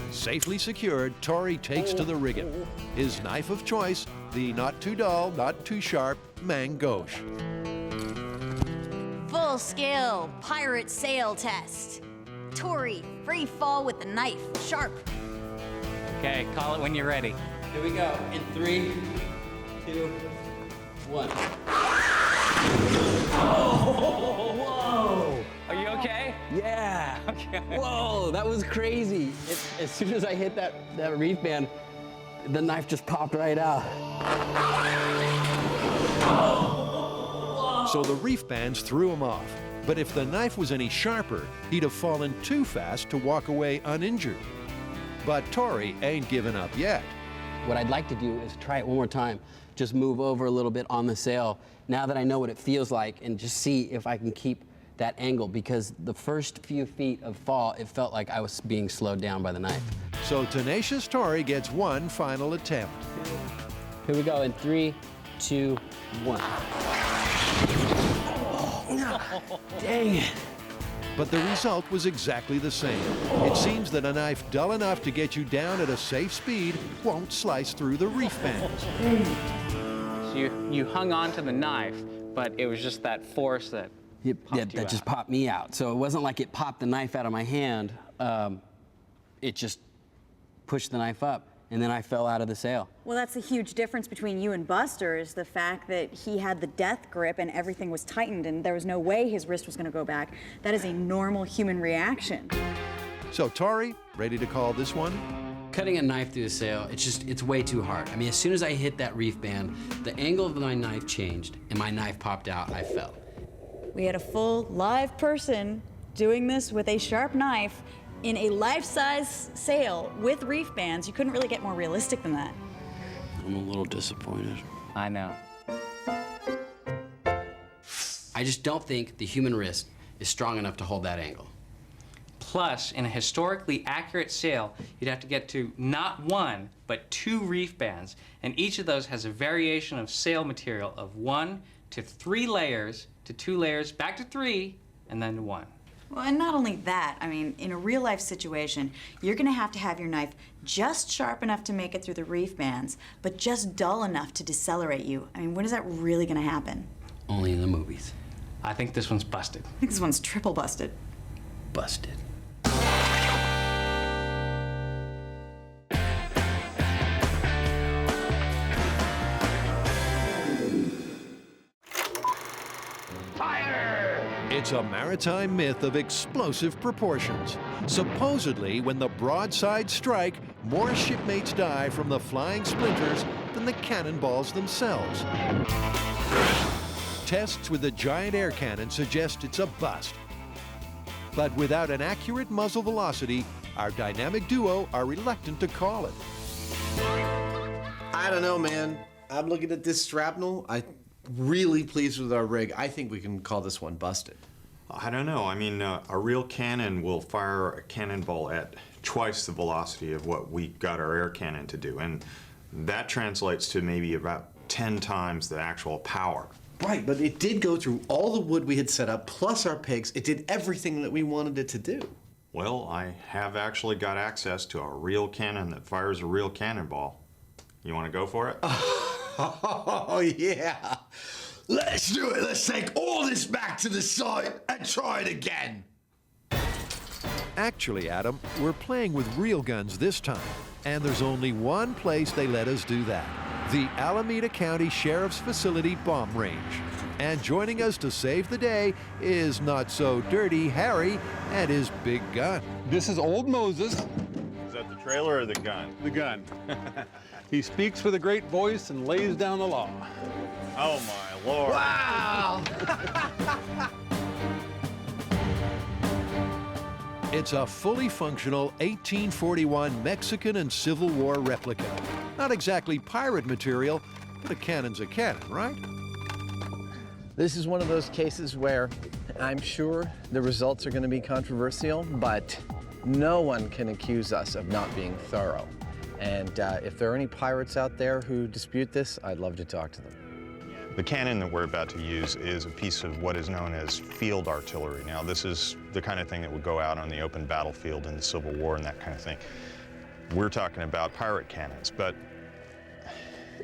Safely secured, Tori takes to the rigging. His knife of choice, the not too dull, not too sharp Mangoche. Full-scale pirate sail test. Tori, free fall with the knife, sharp. Okay, call it when you're ready. Here we go. In 3, 2, 1. Whoa! Are you okay? Yeah. Okay. Whoa, that was crazy. As soon as I hit that reef band, the knife just popped right out. So the reef bands threw him off. But if the knife was any sharper, he'd have fallen too fast to walk away uninjured. But Tori ain't given up yet. What I'd like to do is try it one more time. Just move over a little bit on the sail, now that I know what it feels like, and just see if I can keep that angle, because the first few feet of fall, it felt like I was being slowed down by the knife. So tenacious Tori gets one final attempt. Here we go in 3, 2, 1. Dang it. But the result was exactly the same. It seems that a knife dull enough to get you down at a safe speed won't slice through the reef bands. So you hung on to the knife, but it was just that force that that just popped me out. So it wasn't like it popped the knife out of my hand. It just pushed the knife up, and then I fell out of the sail. Well, that's a huge difference between you and Buster, is the fact that he had the death grip and everything was tightened and there was no way his wrist was going to go back. That is a normal human reaction. So Tori, ready to call this one? Cutting a knife through the sail, it's way too hard. I mean, as soon as I hit that reef band, the angle of my knife changed and my knife popped out, I fell. We had a full live person doing this with a sharp knife in a life-size sail with reef bands. You couldn't really get more realistic than that. I'm a little disappointed. I know. I just don't think the human wrist is strong enough to hold that angle. Plus, in a historically accurate sail, you'd have to get to not one, but 2 reef bands, and each of those has a variation of sail material of 1 to 3 layers, to 2 layers, back to 3, and then to 1. Well, and not only that, I mean, in a real-life situation, you're gonna have to have your knife just sharp enough to make it through the reef bands, but just dull enough to decelerate you. I mean, when is that really gonna happen? Only in the movies. I think this one's busted. I think this one's triple busted. Busted. It's a maritime myth of explosive proportions. Supposedly, when the broadsides strike, more shipmates die from the flying splinters than the cannonballs themselves. Tests with the giant air cannon suggest it's a bust. But without an accurate muzzle velocity, our dynamic duo are reluctant to call it. I don't know, man. I'm looking at this shrapnel. I'm really pleased with our rig. I think we can call this one busted. I don't know. I mean, a real cannon will fire a cannonball at twice the velocity of what we got our air cannon to do, and that translates to maybe about 10 times the actual power. Right, but it did go through all the wood we had set up, plus our pegs. It did everything that we wanted it to do. Well, I have actually got access to a real cannon that fires a real cannonball. You want to go for it? Oh, yeah. Let's do it. Let's take all this back to the site and try it again. Actually, Adam, we're playing with real guns this time, and there's only one place they let us do that. The Alameda County Sheriff's Facility Bomb Range. And joining us to save the day is not-so-dirty Harry and his big gun. This is Old Moses. Is that the trailer or the gun? The gun. He speaks with a great voice and lays down the law. Oh, my Lord. Wow! It's a fully functional 1841 Mexican and Civil War replica. Not exactly pirate material, but a cannon's a cannon, right? This is one of those cases where I'm sure the results are going to be controversial, but no one can accuse us of not being thorough. And if there are any pirates out there who dispute this, I'd love to talk to them. The cannon that we're about to use is a piece of what is known as field artillery. Now, this is the kind of thing that would go out on the open battlefield in the Civil War and that kind of thing. We're talking about pirate cannons, but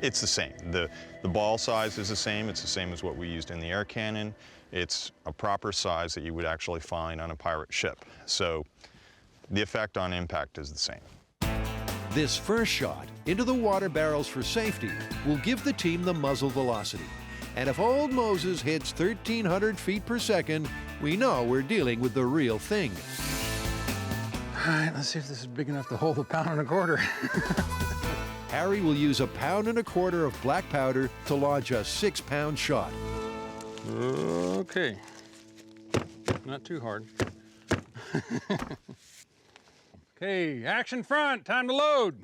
it's the same. The ball size is the same. It's the same as what we used in the air cannon. It's a proper size that you would actually find on a pirate ship. So the effect on impact is the same. This first shot into the water barrels for safety will give the team the muzzle velocity. And if Old Moses hits 1,300 feet per second, we know we're dealing with the real thing. All right, let's see if this is big enough to hold a pound and a quarter. Harry will use a 1.25 pounds of black powder to launch a 6-pound shot. Okay. Not too hard. Okay, action front, time to load.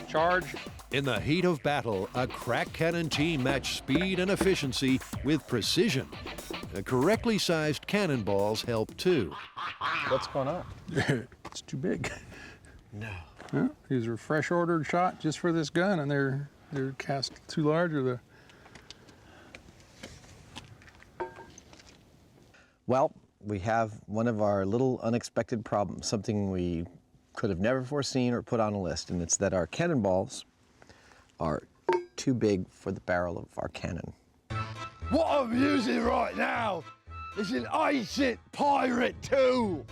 Charge. In the heat of battle, a crack cannon team match speed and efficiency with precision. The correctly sized cannonballs help too. What's going on? It's too big. No. Huh? These are fresh ordered shot just for this gun, and they're cast too large, or the. Well, we have one of our little unexpected problems, something we could have never foreseen or put on a list, and it's that our cannonballs are too big for the barrel of our cannon. What I'm using right now is an ancient pirate tool,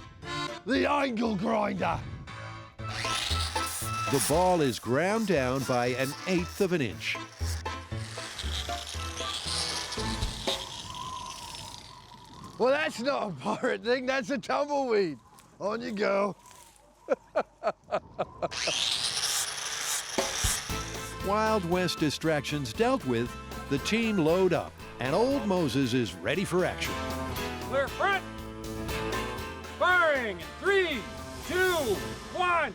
the angle grinder. The ball is ground down by 1/8 of an inch. Well, that's not a pirate thing, that's a tumbleweed. On you go. Wild West distractions dealt with, the team load up, and Old Moses is ready for action. Clear front. Firing in 3, 2, 1.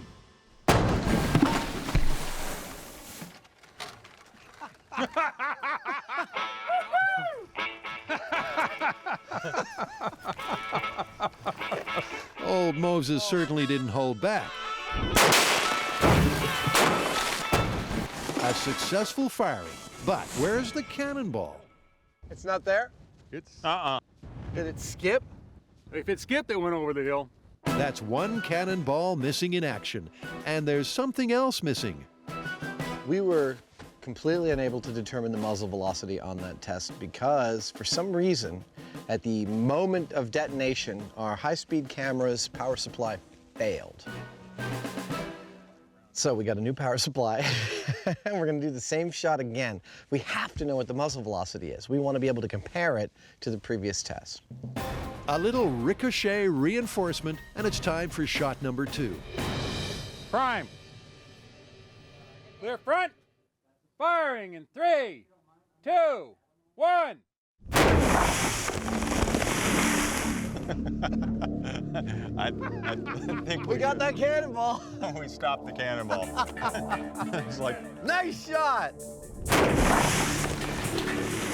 Old Moses certainly didn't hold back. A successful firing, but where's the cannonball? It's not there? It's Did it skip? If it skipped, it went over the hill. That's one cannonball missing in action, and there's something else missing. We were completely unable to determine the muzzle velocity on that test because, for some reason, at the moment of detonation, our high-speed camera's power supply failed. So we got a new power supply, and we're gonna do the same shot again. We have to know what the muzzle velocity is. We want to be able to compare it to the previous test. A little ricochet reinforcement, and it's time for shot number 2. Prime. Clear front. Firing in 3, 2, 1. I think We got that cannonball. we stopped the cannonball. It's like, Nice shot.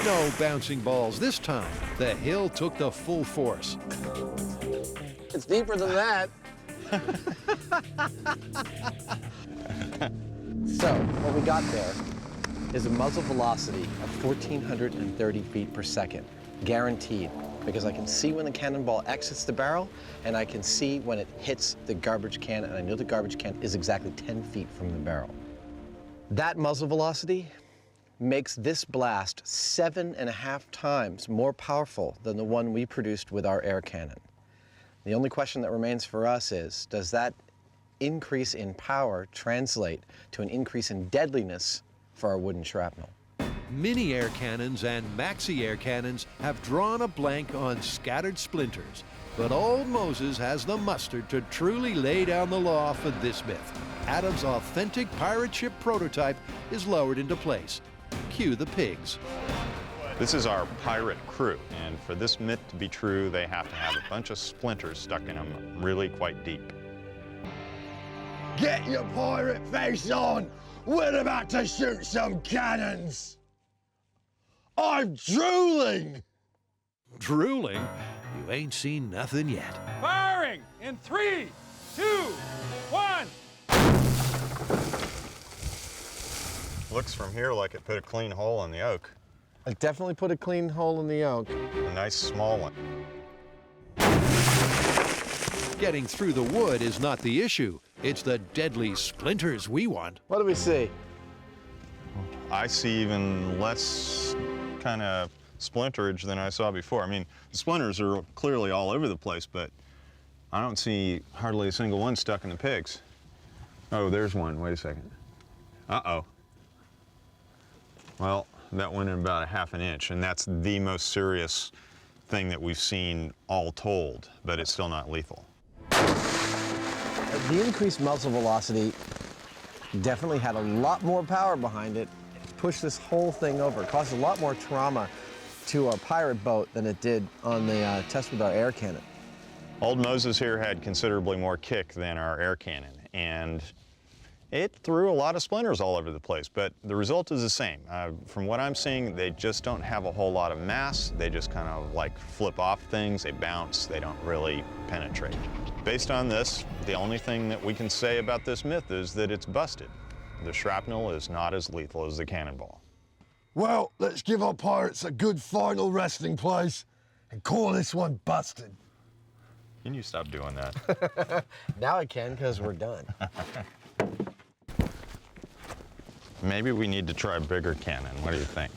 No bouncing balls this time. The hill took the full force. It's deeper than that. So, what we got there is a muzzle velocity of 1,430 feet per second, guaranteed, because I can see when the cannonball exits the barrel, and I can see when it hits the garbage can, and I know the garbage can is exactly 10 feet from the barrel. That muzzle velocity makes this blast 7.5 times more powerful than the one we produced with our air cannon. The only question that remains for us is, does that increase in power translate to an increase in deadliness for our wooden shrapnel? Mini air cannons and maxi air cannons have drawn a blank on scattered splinters, but old Moses has the mustard to truly lay down the law for this myth. Adam's authentic pirate ship prototype is lowered into place. Cue the pigs. this is our pirate crew, and for this myth to be true, they have to have a bunch of splinters stuck in them really quite deep. Get your pirate face on! We're about to shoot some cannons! I'm drooling! Drooling? You ain't seen nothing yet. Firing in 3, 2, 1. Looks from here like it put a clean hole in the oak. It definitely put a clean hole in the oak. A nice small one. Getting through the wood is not the issue. It's the deadly splinters we want. What do we see? I see even less kind of splinterage than I saw before. I mean, the splinters are clearly all over the place, but I don't see hardly a single one stuck in the pigs. Oh, there's one. Wait a second. Uh-oh. Well, that went in about 1/2 inch, and that's the most serious thing that we've seen all told, but it's still not lethal. The increased muzzle velocity definitely had a lot more power behind it. It pushed this whole thing over. It caused a lot more trauma to our pirate boat than it did on the test with our air cannon. Old Moses here had considerably more kick than our air cannon, and it threw a lot of splinters all over the place, but the result is the same. From what I'm seeing, they just don't have a whole lot of mass. They just kind of like flip off things, they bounce, they don't really penetrate. Based on this, the only thing that we can say about this myth is that it's busted. The shrapnel is not as lethal as the cannonball. Well, let's give our pirates a good final resting place and call this one busted. Can you stop doing that? Now I can, because we're done. Maybe we need to try a bigger cannon. What do you think?